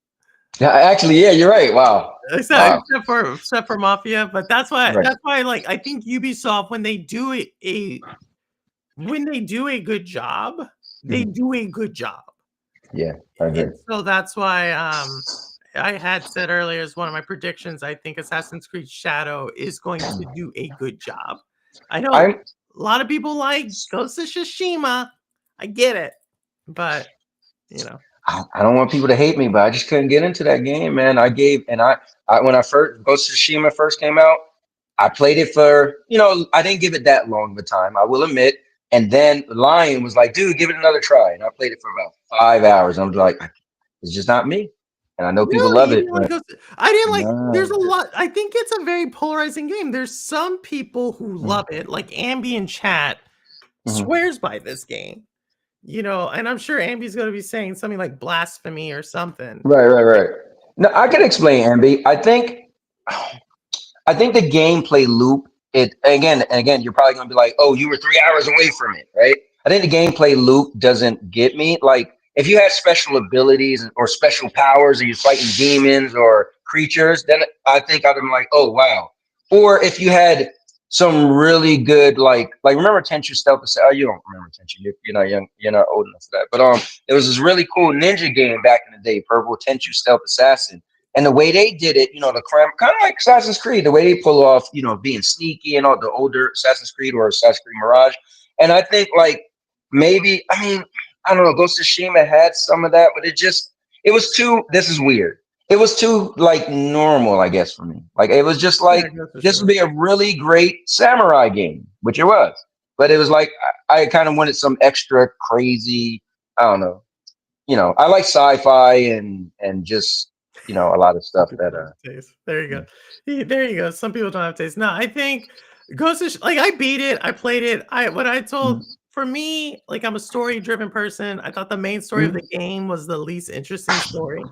Yeah, actually, yeah, you're right. Wow, except wow, except for Mafia. But right. that's why like I think Ubisoft when they do when they do a good job, they Mhm. do a good job. Yeah, I agree. And so that's why I had said earlier as one of my predictions, I think Assassin's Creed Shadow is going to do a good job. I know I'm a lot of people like Ghost of Tsushima. I get it, but you know, I don't want people to hate me, but I just couldn't get into that game, man. I when I first Ghost of Tsushima first came out, I played it for, I didn't give it that long of a time, I will admit. And then Lion was like, dude, give it another try. And I played it for about 5 hours. I'm like, it's just not me. and I know people Really? love You it, didn't like but Ghost I didn't like there's no. a lot I think it's a very polarizing game. There's some people who love Mhm, it, like Ambi in chat mhm. swears by this game, and I'm sure Ambi's gonna be saying something like blasphemy or something. Right, right, right. No, I can explain, Ambi. I think the gameplay loop. It again and again. You're probably gonna be like, "Oh, you were 3 hours away from it, right?" I think the gameplay loop doesn't get me. Like, if you had special abilities or special powers, or you're fighting demons or creatures, then I think I'd be like, "Oh, wow." Or if you had some really good, like remember Tenchu Stealth Assassin? Oh, you don't remember Tenchu. You're not young. You're not old enough for that. But there was this really cool ninja game back in the day, Purple Tenchu Stealth Assassin, and the way they did it, the crime, kind of like Assassin's Creed, the way they pull off, being sneaky and all the older Assassin's Creed or Assassin's Creed Mirage. And I think like maybe, I mean, I don't know, Ghost of Tsushima had some of that, but it was too, this is weird. It was too like normal, I guess, for me. Like it was just Yeah, like, Ghost of this would Tsushima. be a really great samurai game, which it was. But it was like, I kind of wanted some extra crazy, I don't know. I like sci-fi and just a lot of Some stuff people that don't have taste. There you yeah. go. There you go. Some people don't have taste. No, I think like I beat it. I played it. What I told Mhm. for me, like I'm a story driven person. I thought the main story of Mhm. the game was the least interesting story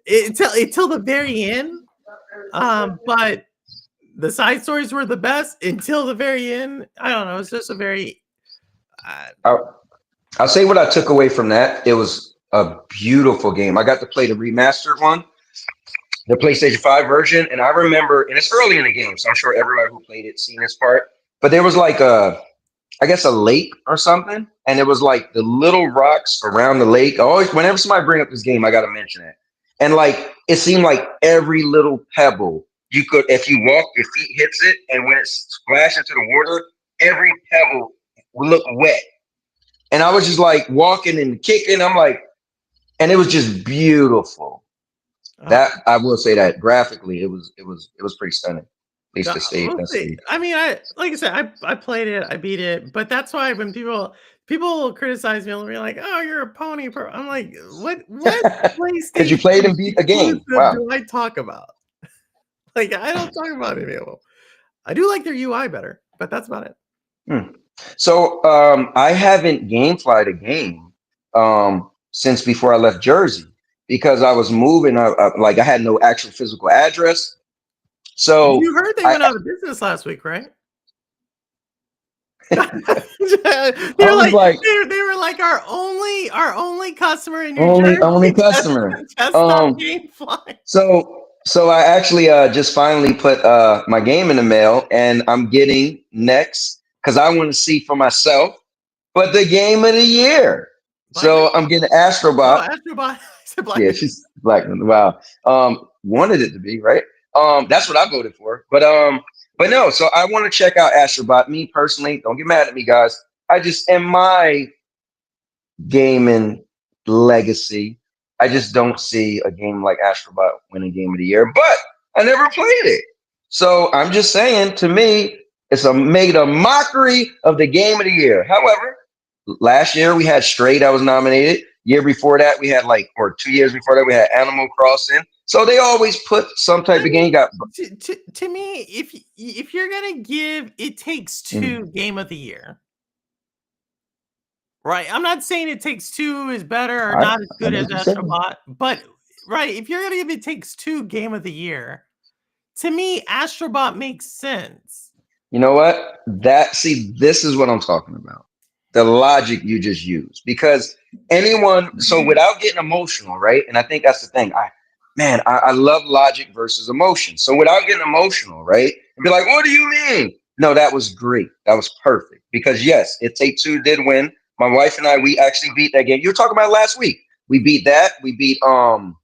until the very end. But the side stories were the best until the very end. I don't know. It's just a very uh, I'll, I'll say what I took away from that. It was a beautiful game. I got to play the remastered one, the PlayStation 5 version, and I remember, and it's early in the game, so I'm sure everybody who played it seen this part. But there was like I guess a lake or something, and it was like the little rocks around the lake. Always, whenever somebody bring up this game, I got to mention it. And like it seemed like every little pebble you could, if you walk, your feet hits it, and when it splashed into the water, every pebble would look wet. And I was just like walking and kicking. I'm like, and it was just beautiful. uh, That I will say that graphically, it was pretty stunning. At least to state we'll that see. stage. I mean, I like I said, I played it, I beat it, but that's why when people criticize me, they'll be like, "Oh, you're a pony." I'm like, what Because you played PlayStation and beat a game. exclusive Wow. do I talk about? Like, I don't talk about any of them. I do like their UI better, but that's about it. Hmm. So I haven't gameflied a game since before I left Jersey because I was moving. Like I had no actual physical address. So You heard they I went out of business last week, right? They're I was like like they were like our only customer in New only Jersey just customer. just stopped Um GameFly. so I actually just finally put my game in the mail and I'm getting next because I want to see for myself. But the game of the year. Black So I'm getting Astrobot. Oh, Astrobot. I said Black Yeah, Myth. she's black. Wow. Wanted it to be right. That's what I voted for. But no. So I want to check out Astrobot. Me personally, don't get mad at me, guys. I just in my gaming legacy, I just don't see a game like Astrobot winning Game of the Year. But I never played it, so I'm just saying. To me, it's made a mockery of the Game of the Year. However, last year we had Stray that was nominated. Year before that we had or 2 years before that we had Animal Crossing. So they always put some type I of game. mean, Got to me, if you're gonna give It Takes mm, Two Game of the Year, right? I'm not saying It Takes Two is better or I not as I good know as what you're saying. Astrobot, but right, if you're gonna give It Takes Two Game of the Year, to me, Astrobot makes sense. You know what? This is what I'm talking about. The logic you just used. Because so without getting emotional, right? And I think that's the thing. I love logic versus emotion. So without getting emotional, right? And be like, what do you mean? No, that was great. That was perfect. Because yes, It Take Two did win. My wife and I, we actually beat that game. You were talking about last week. We beat that. We beat man,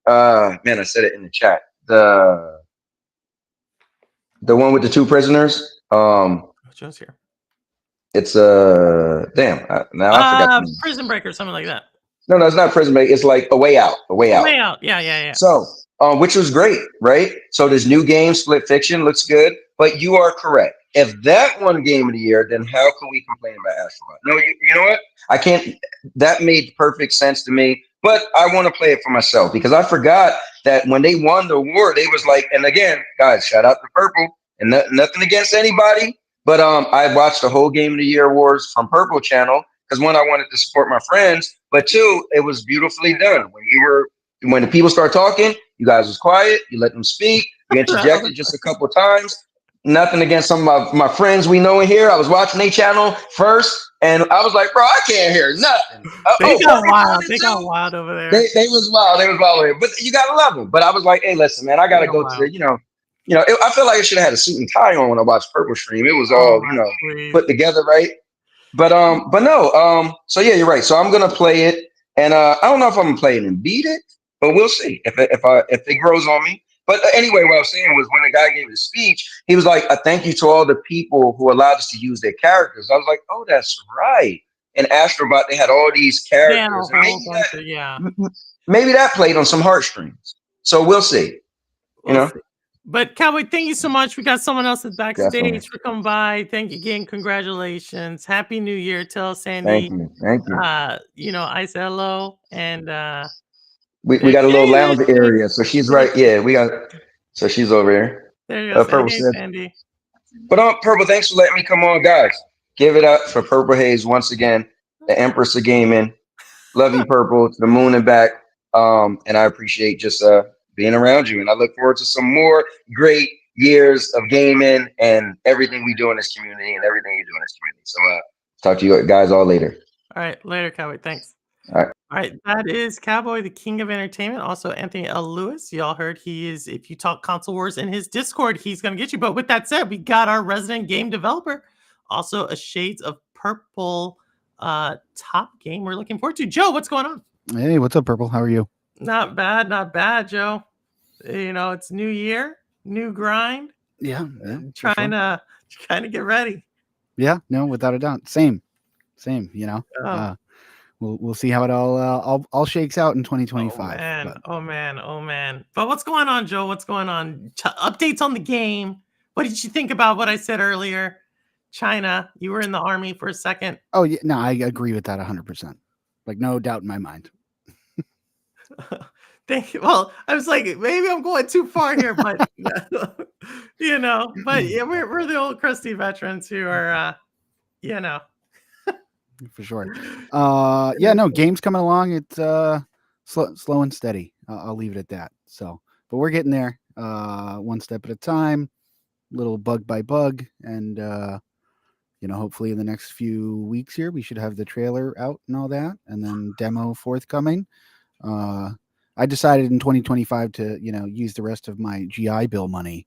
I said it in the chat. The one with the two prisoners. Joe's here. It's damn. Now I forgot the name. Prison Break or something like that. No, no, it's not Prison Break. It's like A Way Out. A Way A Out. Way Out. Yeah, yeah, yeah. So, which was great, right? So this new game, Split Fiction, looks good. But you are correct. If that won Game of the Year, then how can we complain about Astrobot? No, you know what? I can't. That made perfect sense to me. but I want to play it for myself because I forgot that when they won the award, they was like, and again, guys, shout out to Purple, and nothing against anybody, but I watched the whole Game of the Year awards from Purple Channel because one, I wanted to support my friends, but two, it was beautifully done. When the people start talking, you guys was quiet, you let them speak, you interjected just a couple times. Nothing against some of my friends we know in here. I was watching their channel first, and I was like, bro, I can't hear nothing. They got Purple wild. won it They got too. wild over there. They was wild. They was wild over here. But you gotta love them. But I was like, hey, listen, man, I They gotta got go to wild. the, I feel like I should have had a suit and tie on when I watched Purple Stream. It was Oh all, my, please. put together right. But no, so yeah, you're right. So I'm gonna play it, and I don't know if I'm gonna play it and beat it, but we'll see if it grows on me. But anyway, what I was saying was when the guy gave his speech, he was like, "A thank you to all the people who allowed us to use their characters." I was like, "Oh, that's right." In Astrobot, they had all these They had a characters, and whole bunch of, yeah. maybe that played on some heartstrings. So we'll see. You We'll know, see. But Cowboy, thank you so much. We got someone else that's definitely. backstage for coming by. Thank you again. Congratulations. Happy New Year. Tell Thank Sandy, you. Thank you. I said hello. And We there, got a little hey, there lounge she is. area, so she's There, right. Yeah, we got. So she's over here. there you go. Say Purple hey, said. Sandy. But Purple, thanks for letting me come on, guys. Give it up for Purple Haze once again, the Empress of Gaming. Love you, Purple, to the moon and back. And I appreciate just being around you. And I look forward to some more great years of gaming and everything we do in this community and everything you do in this community. So talk to you guys all later. All right. Later, Cowboy. Thanks. All right. All right, that is Cowboy, the king of entertainment. Also, Anthony L. Lewis. Y'all heard he is, if you talk console wars in his Discord, he's going to get you. But with that said, we got our resident game developer, also a Shades of Purple top game we're looking forward to. Joe, what's going on? Hey, what's up, Purple? How are you? Not bad, Joe. It's new year, new grind. Yeah, Trying to get ready. Yeah, no, without a doubt. Same. Oh. We'll see how it all shakes out in 2025. Oh man. But what's going on, Joe? What's going on? Updates on the game. What did you think about what I said earlier? China, you were in the army for a second. Oh yeah, no, I agree with that 100%. Like no doubt in my mind. Thank you. Well, I was like, maybe I'm going too far here, but but yeah, we're the old crusty veterans who are For sure. Yeah, no, game's coming along. It's slow and steady. I'll leave it at that. So, but we're getting there. One step at a time, little bug by bug, and hopefully in the next few weeks here we should have the trailer out and all that, and then demo forthcoming. I decided in 2025 to use the rest of my GI Bill money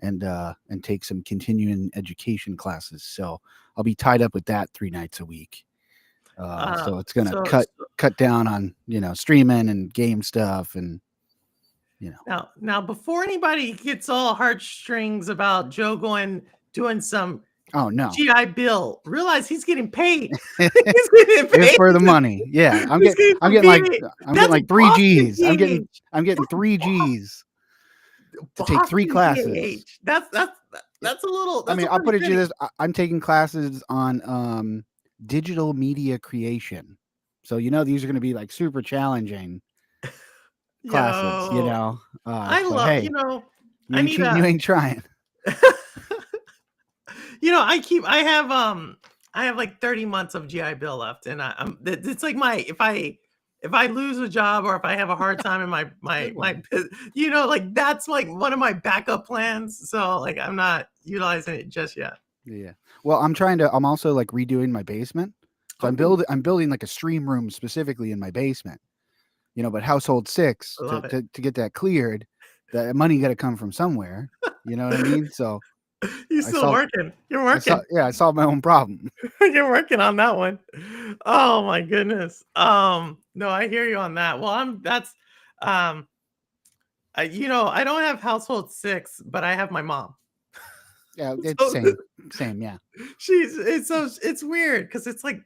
and take some continuing education classes. So I'll be tied up with that 3 nights a week. So it's gonna cut down on streaming and game stuff and Now before anybody gets all heartstrings about Joe doing some GI Bill, realize he's getting paid. He's getting paid. It's for the money. Yeah, I'm getting like 3 G's. I'm getting 3 G's to take 3 classes. That's a little. I mean, I'll put it to this: I'm taking classes on digital media creation. So these are going to be like super challenging classes. I so, love. Hey, you ain't trying. I have like 30 months of GI Bill left, and it's like if I lose a job or if I have a hard time in my like that's like one of my backup plans. So like I'm not utilizing it just yet. Yeah. Well, I'm also like redoing my basement. So I'm building like a stream room specifically in my basement. But household 6 to get that cleared, that money got to come from somewhere. You know what I mean? So you're still working. You're working. I solved my own problem. You're working on that one. Oh my goodness. No, I hear you on that. Well, I don't have household 6, but I have my mom. Yeah, it's same. Yeah. It's weird because it's like,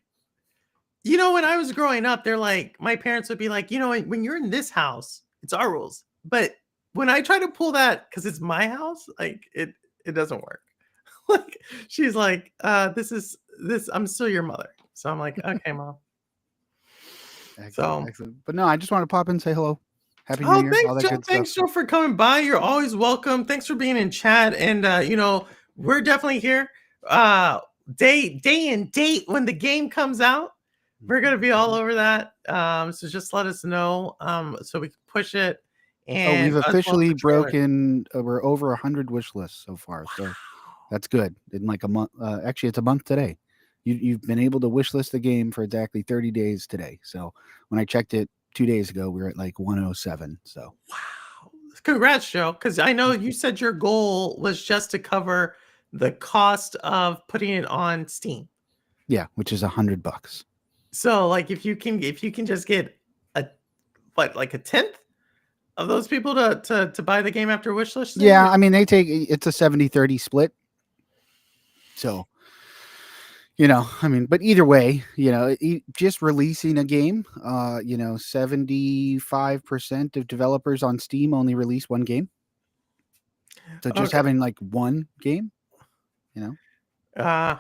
when I was growing up, they're like, my parents would be like, when you're in this house, it's our rules. But when I try to pull that, because it's my house, like it doesn't work. Like she's like, I'm still your mother. So I'm like, okay, mom. Excellent, So, excellent. But no, I just want to pop in and say hello. Happy New oh, Year, all thanks, that Joe. good stuff. Thanks, Joe, for coming by. You're always welcome. Thanks for being in chat. And we're definitely here. Day and date when the game comes out. We're gonna be all over that. So just let us know. So we can push it. Oh, we've And as well as officially the trailer. broken. We're over 100 wish lists so far, so that's good. In like a month, actually, it's a month today. You've been able to wish list the game for exactly 30 days today. So when I checked it 2 days ago, we were at like 107. So Wow. Congrats, Joe. Because I know you said your goal was just to cover the cost of putting it on Steam. yeah, which is $100. So like if you can just get a like a tenth of those people to buy the game after wishlisting. Yeah, I mean it's a 70-30 split. So I mean, but either way, just releasing a game, 75% of developers on Steam only release one game. So just Okay. having like one game, Uh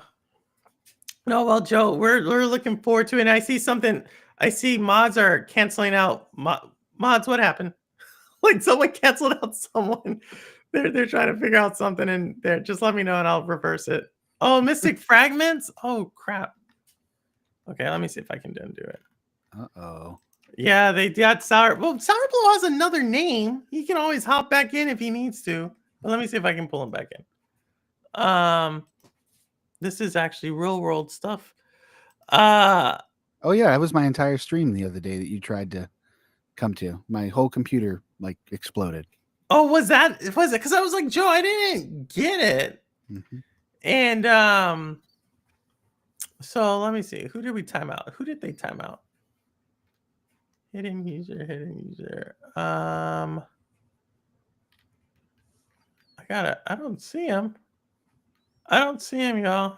no, well, Joe, we're looking forward to it. And I see something. I see mods are canceling out mods. What happened? Like someone canceled out someone. They're trying to figure out something, and they're just let me know and I'll reverse it. Oh, Mystic Fragments. Oh crap. Okay, let me see if I can undo it. Uh-oh. Yeah, they got Sour. Well, Sour Blow has another name. He can always hop back in if he needs to. But let me see if I can pull him back in. This is actually real world stuff. Oh yeah, that was my entire stream the other day that you tried to come to. My whole computer like exploded. Oh, was it? Because I was like, Joe, I didn't get it. Mm-hmm. And so let me see. Who did we time out? Who did they time out? Hidden user. I got it. I don't see him. Y'all.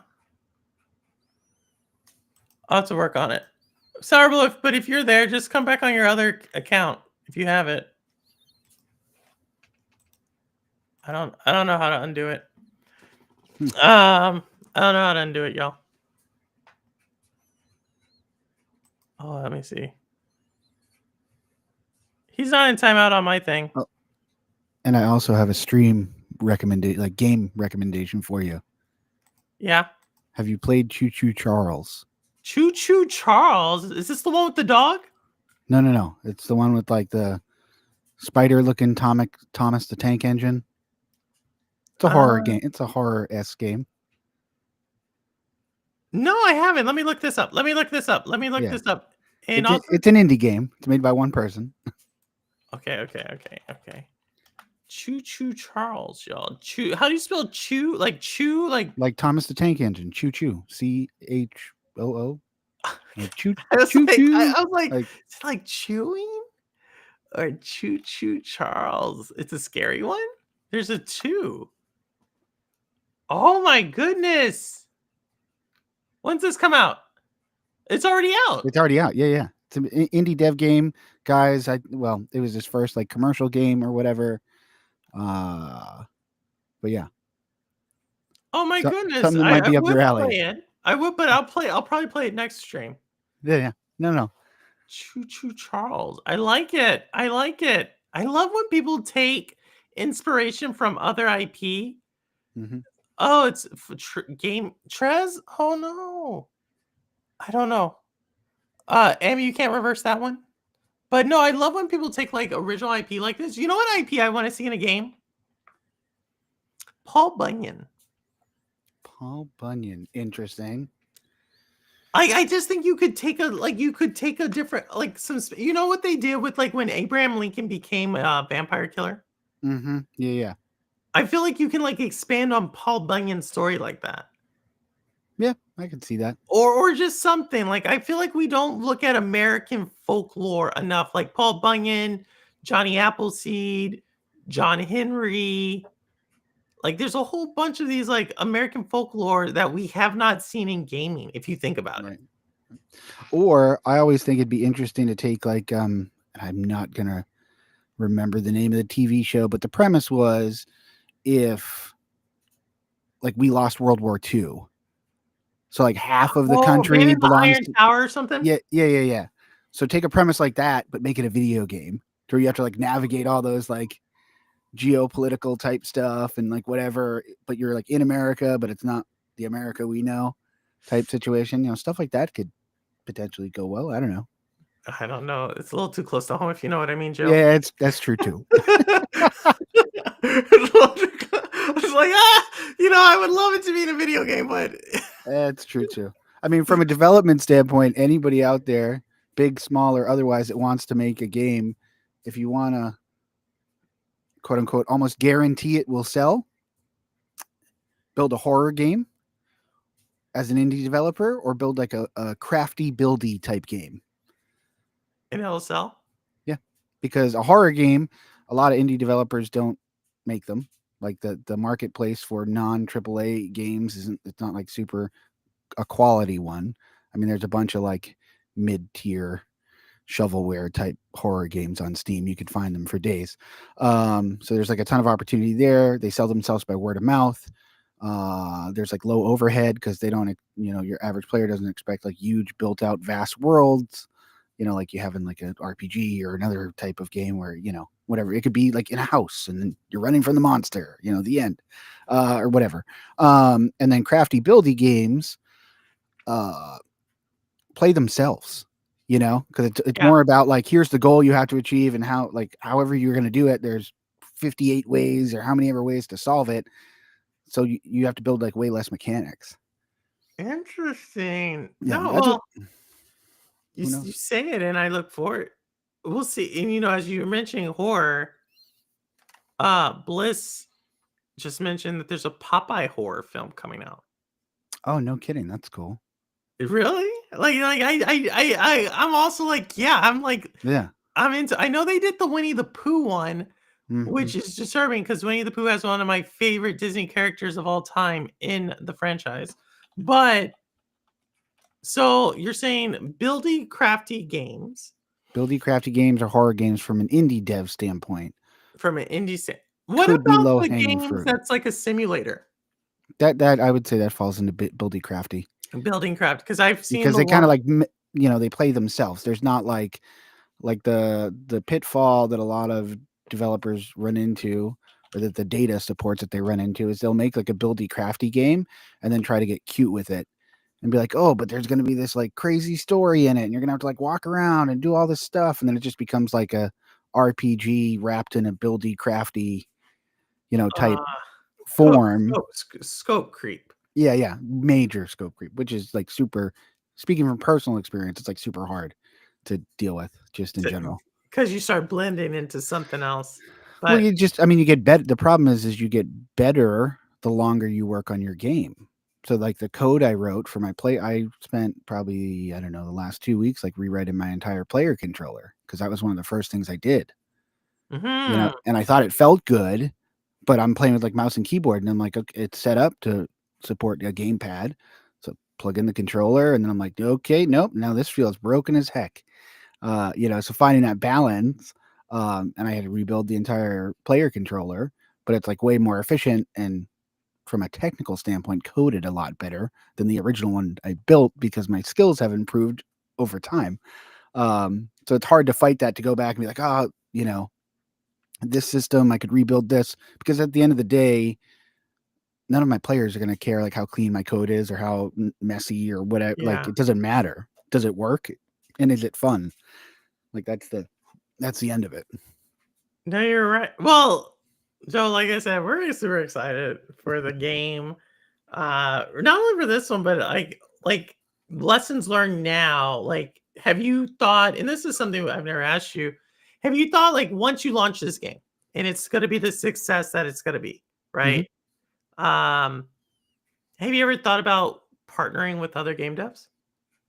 I'll have to work on it. Sorry, but if you're there, just come back on your other account if you have it. I don't know how to undo it. I don't know how to undo it, y'all. Oh, let me see. He's not in timeout on my thing. Oh. And I also have a stream game recommendation for you. Yeah. Have you played Choo Choo Charles? Choo Choo Charles? Is this the one with the dog? No. It's the one with like the spider-looking Thomas the Tank Engine. It's a horror game. It's a horror-esque game. No, I haven't. Let me look this up. And It's an indie game. It's made by one person. Okay. Choo Choo Charles, y'all. Choo. How do you spell chew? Like chew? Like Thomas the Tank Engine. Choo Choo. CHOO. Like choo I was choo like, choo. I was like, Like, is it like chewing or Choo Choo Charles? It's a scary one. There's a 2. Oh my goodness! When's this come out? It's already out. it's already out. Yeah. It's an indie dev game, guys. It was his first like commercial game or whatever. But yeah. Oh my goodness! Something that might be I up your would alley. play it. I would, but I'll probably play it next stream. Yeah. No. Choo Choo Charles. I like it. I love when people take inspiration from other IP. Mm-hmm. Oh, it's game Trez. Oh no, I don't know. Amy, you can't reverse that one. But no, I love when people take like original IP like this. You know what IP I want to see in a game? Paul Bunyan. Interesting. I just think you could take a different you know what they did with like when Abraham Lincoln became a vampire killer? Mm-hmm. Yeah. I feel like you can like expand on Paul Bunyan's story like that. Yeah, I can see that. Or just something. Like I feel like we don't look at American folklore enough. Like Paul Bunyan, Johnny Appleseed, John Henry. Like there's a whole bunch of these like American folklore that we have not seen in gaming, if you think about it. Or I always think it'd be interesting to take like I'm not gonna remember the name of the TV show, but the premise was if like we lost World War II. So like half of the country Man in the belongs Iron to Tower or something. Yeah. So take a premise like that, but make it a video game where you have to like navigate all those like geopolitical type stuff and like whatever, but you're like in America, but it's not the America we know type situation. Stuff like that could potentially go well. I don't know. I don't know. It's a little too close to home, if you know what I mean, Joe. Yeah, that's true too. It's like, I would love it to be in a video game, but That's true too. I mean, from a development standpoint, anybody out there, big, small, or otherwise, that wants to make a game, if you want to, quote unquote, almost guarantee it will sell, build a horror game as an indie developer, or build like a crafty, buildy type game. and it'll sell. Yeah, because a horror game, a lot of indie developers don't make them. Like the marketplace for non AAA games it's not like super a quality one. I mean, there's a bunch of like mid tier shovelware type horror games on Steam. You could find them for days. So there's like a ton of opportunity there. They sell themselves by word of mouth. There's like low overhead because they don't, your average player doesn't expect like huge built out vast worlds, like you have in like an RPG or another type of game where, whatever, it could be like in a house and then you're running from the monster, the end, or whatever. And then crafty buildy games, play themselves, because it's Yeah. more about like, here's the goal you have to achieve and how, like, however you're going to do it, there's 58 ways or how many ever ways to solve it. So you have to build like way less mechanics. Interesting. Yeah, No, that's well, what, you, who you knows? say it, and I look forward. We'll see. And as you were mentioning horror, Bliss just mentioned that there's a Popeye horror film coming out. Oh, no kidding. That's cool. Really? I'm also like, yeah, I'm like, Yeah. I'm into. I know they did the Winnie the Pooh one, Mhm. which is disturbing because Winnie the Pooh has one of my favorite Disney characters of all time in the franchise. But so you're saying buildy crafty games Buildy crafty games or horror games from an indie dev standpoint from an indie what could be about low the hanging games fruit. that's like a simulator? That I would say that falls into buildy crafty Building craft, because I've seen because the they kind of one. like they play themselves. There's not like the pitfall that a lot of developers run into, or that the data supports that they run into, is they'll make like a buildy crafty game and then try to get cute with it and be like, oh, but there's going to be this like crazy story in it and you're going to have to like walk around and do all this stuff, and then it just becomes like a RPG wrapped in a buildy crafty type form. Scope creep. Yeah, major scope creep, which is like super, speaking from personal experience, it's like super hard to deal with just in general. Because you start blending into something else. Well, But you get better. The problem is you get better the longer you work on your game. So like the code I wrote for my I spent probably, I don't know, the last 2 weeks like rewriting my entire player controller because that was one of the first things I did. mhm. And I thought it felt good, but I'm playing with like mouse and keyboard, and I'm like, okay, it's set up to support a gamepad. So plug in the controller, and then I'm like, okay, nope, now this feels broken as heck. So finding that balance, and I had to rebuild the entire player controller, but it's like way more efficient and from a technical standpoint, coded a lot better than the original one I built because my skills have improved over time. So it's hard to fight that, to go back and be like, oh, this system, I could rebuild this, because at the end of the day, none of my players are going to care like how clean my code is or how messy or whatever. Like, Yeah. it doesn't matter. Does it work? And is it fun? Like, that's the end of it. No, you're right. Well, Joe, like I said, we're super excited for the game. Not only for this one, but like lessons learned now. Like, have you thought, and this is something I've never asked you, have you thought like once you launch this game and it's gonna be the success that it's gonna be, Mm-hmm. right? Um, have you ever thought about partnering with other game devs?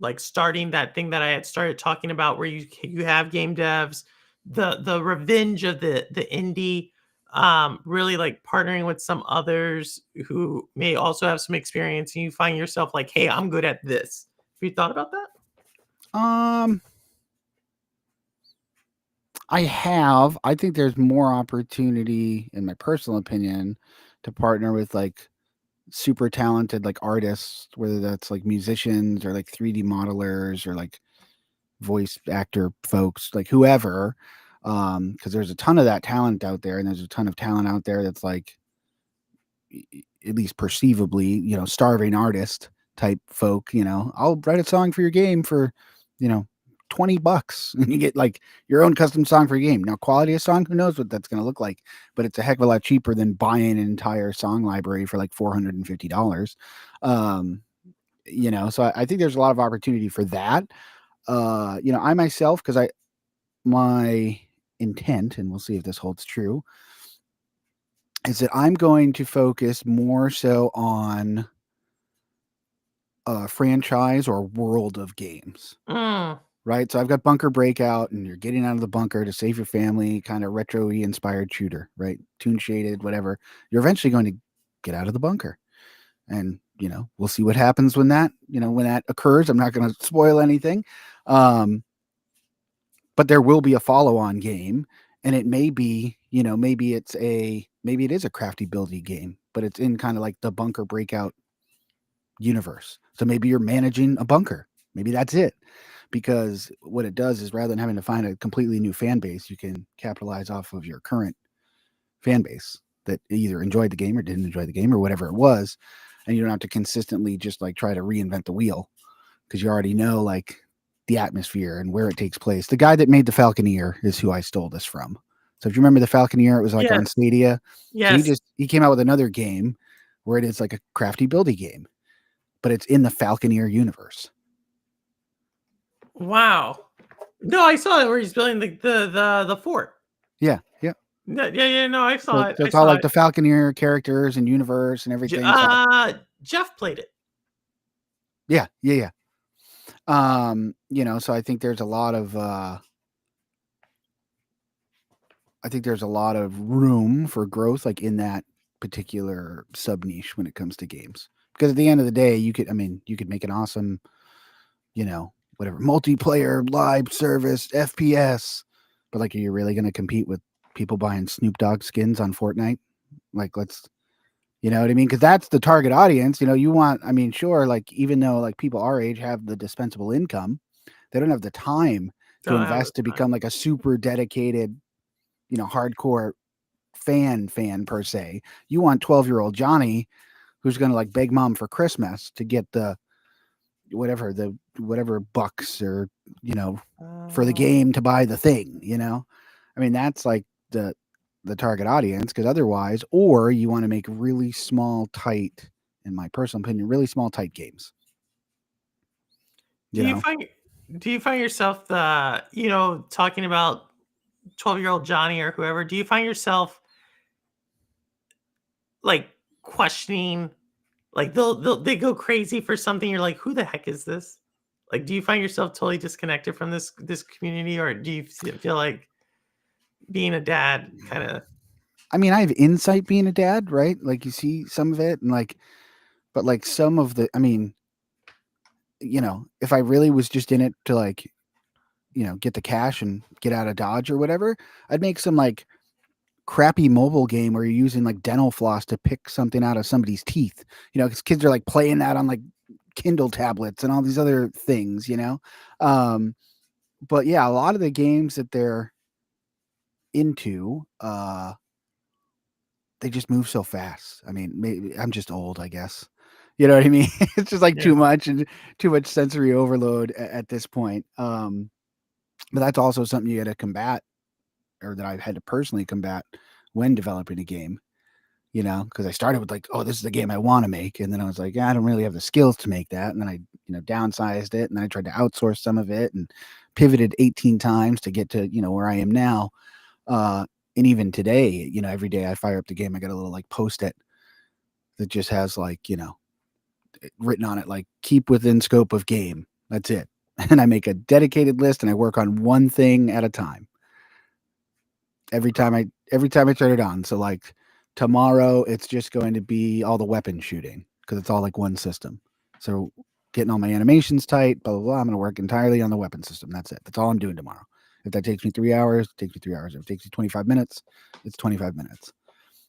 Like starting that thing that I had started talking about where you have game devs, the revenge of the indie, really like partnering with some others who may also have some experience, and you find yourself like, hey, I'm good at this. Have you thought about that? I have. I think there's more opportunity, in my personal opinion, to partner with like super talented like artists, whether that's like musicians or like 3D modelers or like voice actor folks, like whoever, because there's a ton of that talent out there, and there's a ton of talent out there that's like, at least perceivably, starving artist type folk. I'll write a song for your game for, you know, $20, and you get like your own custom song for your game. Now, quality of song, who knows what that's going to look like, but it's a heck of a lot cheaper than buying an entire song library for like $450. So I think there's a lot of opportunity for that. I myself, because my intent, and we'll see if this holds true, is that I'm going to focus more so on a franchise or world of games, Mm. right? So I've got Bunker Breakout, and you're getting out of the bunker to save your family, kind of retro-y inspired shooter, right? Toon shaded, whatever. You're eventually going to get out of the bunker. And, we'll see what happens when that occurs. I'm not going to spoil anything. But there will be a follow-on game, and it may be, maybe it is a crafty buildy game, but it's in kind of like the Bunker Breakout universe. So maybe you're managing a bunker. Maybe that's it. Because what it does is, rather than having to find a completely new fan base, you can capitalize off of your current fan base that either enjoyed the game or didn't enjoy the game or whatever it was. And you don't have to consistently just like try to reinvent the wheel, because you already know like the atmosphere and where it takes place. The guy that made the Falconeer is who I stole this from. So if you remember the Falconeer, it was like on Yes. Stadia. Yes. So he came out with another game where it is like a crafty buildy game, but it's in the Falconeer universe. Wow. No, I saw it where he's building the fort. Yeah. No, I saw it. So I it's all saw like it. the Falconeer characters and universe and everything. Jeff played it. Yeah. So I think there's a lot of room for growth, like in that particular sub niche when it comes to games. Because at the end of the day, you could make an awesome, whatever multiplayer live service FPS, but like, are you really going to compete with people buying Snoop Dogg skins on Fortnite? Like, let's, you know what I mean? Because that's the target audience. You want, sure, like, even though like people our age have the dispensable income, they don't have the time to Don't have invest to become like a super dedicated, hardcore fan per se. You want 12-year-old Johnny who's going to like beg mom for Christmas to get the whatever bucks or for the game to buy the thing. That's like the target audience, because otherwise, or you want to make really small, tight, in my personal opinion, really small, tight games. Do you find yourself talking about 12-year-old Johnny or whoever? Do you find yourself like questioning, like they go crazy for something, you're like, who the heck is this? Like, do you find yourself totally disconnected from this community, or do you feel like being a dad kind of? I have insight being a dad, right? Like, you see some of it, and like, but like some of the, if I really was just in it to like, get the cash and get out of Dodge or whatever, I'd make some like crappy mobile game where you're using like dental floss to pick something out of somebody's teeth, because kids are like playing that on like Kindle tablets and all these other things, but yeah, a lot of the games that they're into, they just move so fast. Maybe I'm just old, I guess. You know what I mean? It's just like Yeah. too much sensory overload at this point. But that's also something you got to combat, or that I've had to personally combat when developing a game. Because I started with like, oh, this is the game I want to make, and then I was like, yeah, I don't really have the skills to make that, and then I, downsized it, and then I tried to outsource some of it, and pivoted 18 times to get to where I am now. And even today, every day I fire up the game, I got a little like post-it that just has like, written on it, like, keep within scope of game. That's it. And I make a dedicated list, and I work on one thing at a time. Every time I turn it on. So like tomorrow, it's just going to be all the weapon shooting, because it's all like one system. So getting all my animations tight, blah, blah, blah. I'm going to work entirely on the weapon system. That's it. That's all I'm doing tomorrow. If that takes me 3 hours, it takes me 3 hours. If it takes me 25 minutes, it's 25 minutes.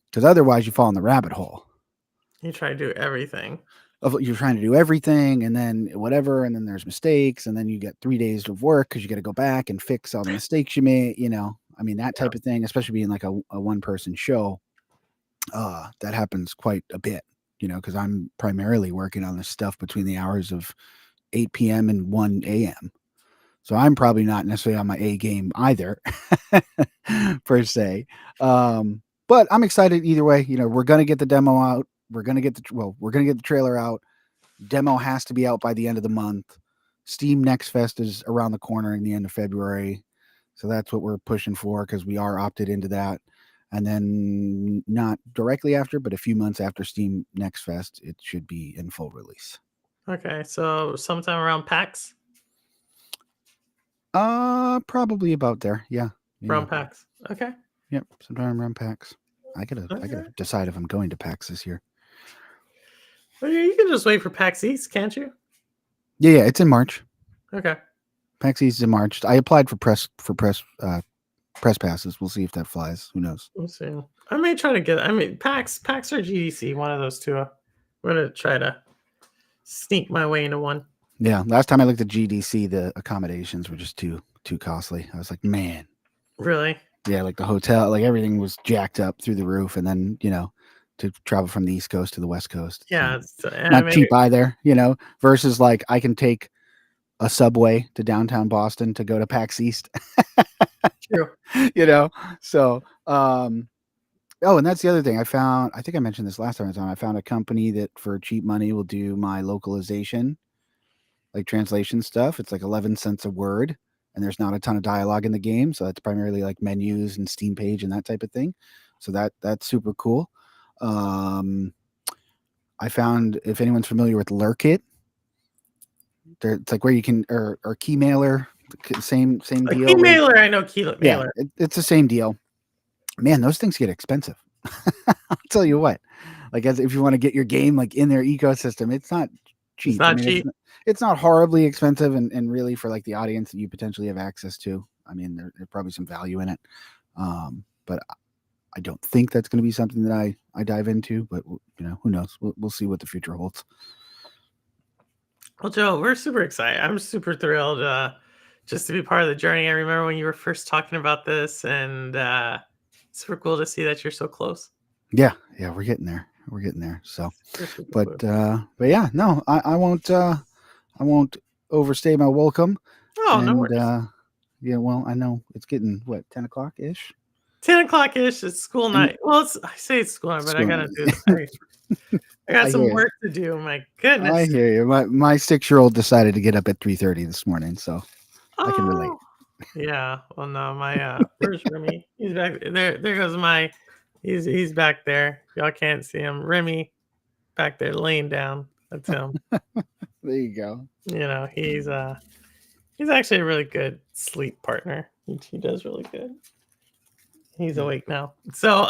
Because otherwise you fall in the rabbit hole. You try to do everything. you're trying to do everything, and then whatever, and then there's mistakes, and then you get 3 days of work because you got to go back and fix all the mistakes you made. I mean, that type of thing, especially being like a one person show, that happens quite a bit. Because I'm primarily working on this stuff between the hours of 8 p.m. and 1 a.m. So I'm probably not necessarily on my A game either, per se. But I'm excited either way. We're gonna get the demo out. We're gonna get the trailer out. Demo has to be out by the end of the month. Steam Next Fest is around the corner in the end of February. So that's what we're pushing for because we are opted into that. And then not directly after, but a few months after Steam Next Fest, it should be in full release. Okay, so sometime around PAX. Probably about there. Yeah. Around PAX. Okay. Yep. Sometime around PAX. I gotta decide if I'm going to PAX this year. Well, you can just wait for PAX East, can't you? Yeah, it's in March. Okay. PAX East is in March. I applied for press passes. We'll see if that flies. Who knows? We'll see. I may try to get. I mean, PAX or GDC, one of those two. I'm gonna try to sneak my way into one. Yeah. Last time I looked at GDC, the accommodations were just too costly. I was like, man. Really? Yeah, like the hotel, like everything was jacked up through the roof, and then to travel from the East Coast to the West Coast. Yeah, not cheap either. Versus like I can take a subway to downtown Boston to go to PAX East. True. So oh, and that's the other thing I found. I think I mentioned this last time I was on. I found a company that for cheap money will do my localization, like translation stuff. It's like 11 cents a word, and there's not a ton of dialogue in the game, so it's primarily like menus and Steam page and that type of thing. So that's super cool. I found, if anyone's familiar with Lurkit, it's like where you can or Keymailer, same deal. Keymailer, I know Keymailer. Yeah, it's the same deal. Man, those things get expensive. I'll tell you what. Like, as if you want to get your game like in their ecosystem, it's not cheap. It's not cheap. It's not horribly expensive, and really for like the audience that you potentially have access to. I mean, there's probably some value in it. But I don't think that's going to be something that I dive into. But who knows? We'll see what the future holds. Well, Joe, we're super excited. I'm super thrilled just to be part of the journey. I remember when you were first talking about this, and super cool to see that you're so close. Yeah, we're getting there. So, but yeah, no, I won't overstay my welcome. Oh, no worries. Yeah, well, I know it's getting 10 o'clock ish. 10 o'clock ish. It's school night. Well, I say it's school night, but I gotta do it. I got some work to do. My goodness. I hear you. My 6-year-old decided to get up at 3:30 this morning, so I can relate. Yeah. Well, no, my where's Remy? He's back there. There goes he's back there. Y'all can't see him. Remy back there laying down. That's him. There you go. He's actually a really good sleep partner. He does really good. He's awake now. So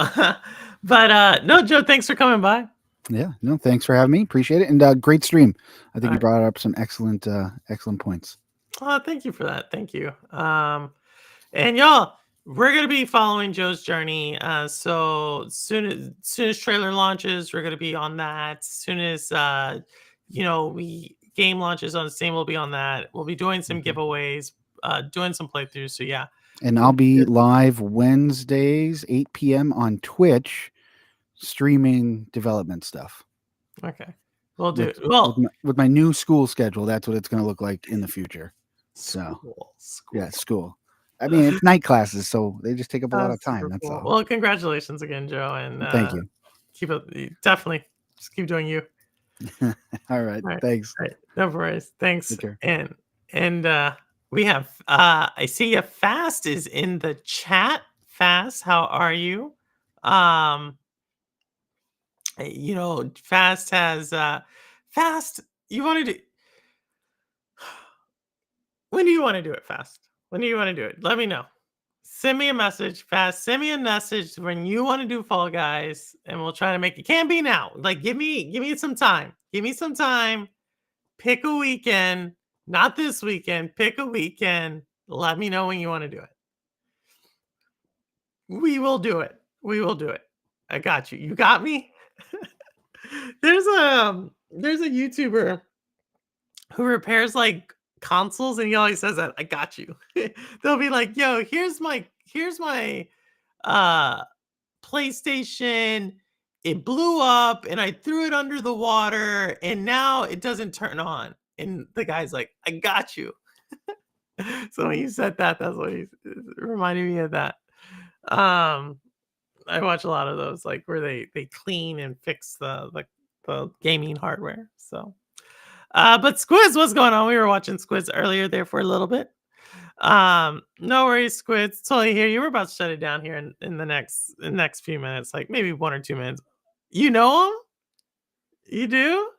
but no, Joe, thanks for coming by. Yeah, no, thanks for having me. Appreciate it. And great stream. I think you brought up some excellent points. Oh, thank you for that. Thank you. And y'all, we're gonna be following Joe's journey. So soon as trailer launches, we're gonna be on that. As soon as game launches on Steam, we'll be on that. We'll be doing some giveaways, doing some playthroughs. So yeah. And I'll be live Wednesdays, 8 p.m. on Twitch, streaming development stuff. Okay. We'll do it. With my new school schedule, that's what it's going to look like in the future. So, school. I mean, it's night classes, so they just take up a lot of time. That's all. Well, congratulations again, Joe, and thank you. Keep it. Definitely, just keep doing you. All right. Thanks. All right. No worries. Thanks. And we have. I see a Fast is in the chat. Fast, how are you? Fast has Fast. You want to do? When do you want to do it, Fast? When do you want to do it? Let me know. Send me a message, Fast. Send me a message when you want to do Fall Guys, and we'll try to make it. Can't be now. Like, give me some time. Give me some time. Pick a weekend. Not this weekend. Pick a weekend. Let me know when you want to do it. We will do it. We will do it. I got you. You got me. There's There's a YouTuber who repairs like consoles, and he always says that I got you. They'll be like, "Yo, here's my uh PlayStation. It blew up, and I threw it under the water, and now it doesn't turn on." And the guy's like, "I got you." So when you said that, that's what he reminded me of that. Um, I watch a lot of those, like where they clean and fix the gaming hardware. So, but Squids, what's going on? We were watching Squids earlier there for a little bit. No worries, Squids. Totally hear you. We're about to shut it down here in the next few minutes, like maybe 1 or 2 minutes. You know him? You do?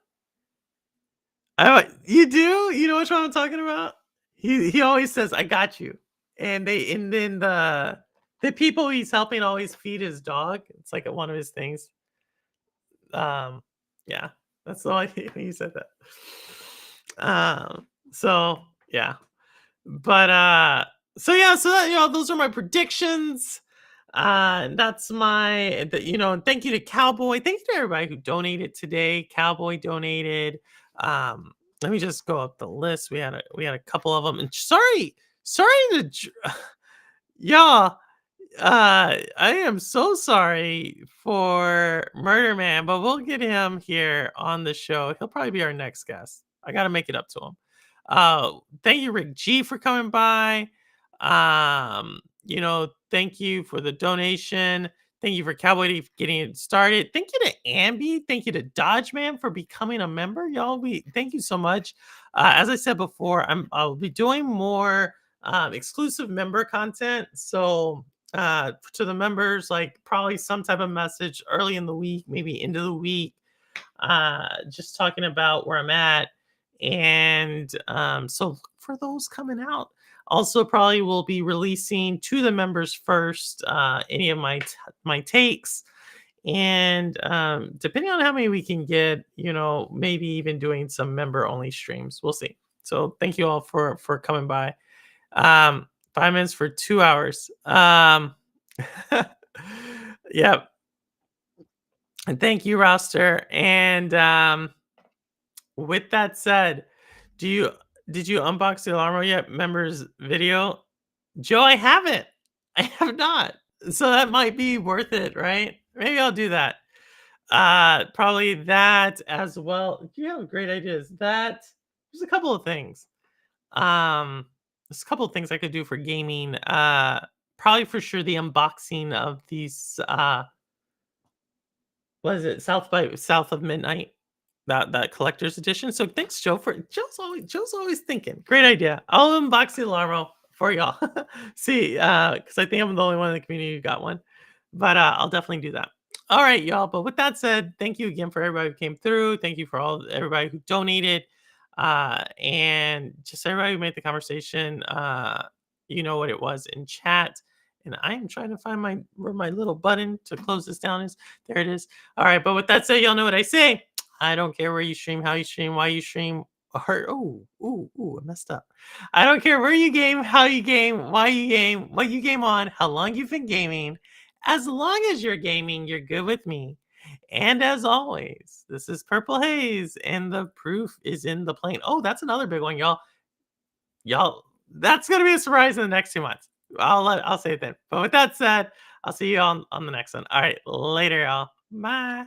You do? You know what I'm talking about? He always says, "I got you," and then the people he's helping always feed his dog. It's like one of his things. Um, yeah, that's all I think when you said that. So yeah, but so yeah, so that, those are my predictions. That's and thank you to Cowboy. Thank you to everybody who donated today. Cowboy donated. Um, Let me just go up the list. We had a couple of them. And sorry to y'all. I am so sorry for Murder Man, but we'll get him here on the show. He'll probably be our next guest. I got to make it up to him. Thank you, Rick G, for coming by. Thank you for the donation. Thank you for Cowboy for getting it started. Thank you to Ambi. Thank you to Dodge Man for becoming a member. Y'all, thank you so much. As I said before, I'll be doing more exclusive member content. So to the members, like probably some type of message early in the week, maybe into the week, just talking about where I'm at. And so for those coming out, also probably will be releasing to the members first any of my takes. And depending on how many we can get, maybe even doing some member only streams. We'll see. So thank you all for coming by. 5 minutes for 2 hours. Yep. And thank you, Roster. And with that said, did you unbox the Alarmo yet? Members video? Joe, I haven't. I have not. So that might be worth it, right? Maybe I'll do that. Probably that as well. You have great ideas. There's a couple of things. There's a couple of things I could do for gaming. Probably for sure the unboxing of these what is it? South of Midnight. That collector's edition. So thanks, Joe, for Joe's always thinking. Great idea. I'll unbox the Alarmo for y'all. See, because I think I'm the only one in the community who got one. But I'll definitely do that. All right, y'all. But with that said, thank you again for everybody who came through. Thank you for everybody who donated. And just everybody who made the conversation. You know what it was in chat. And I am trying to find where my little button to close this down is. There it is. All right, but with that said, y'all know what I say. I don't care where you stream, how you stream, why you stream, or I messed up. I don't care where you game, how you game, why you game, what you game on, how long you've been gaming. As long as you're gaming, you're good with me. And as always, this is Purple Haze, and the proof is in the plane. Oh, that's another big one, y'all. Y'all, that's gonna be a surprise in the next 2 months. I'll say it then. But with that said, I'll see you on the next one. All right, later, y'all. Bye.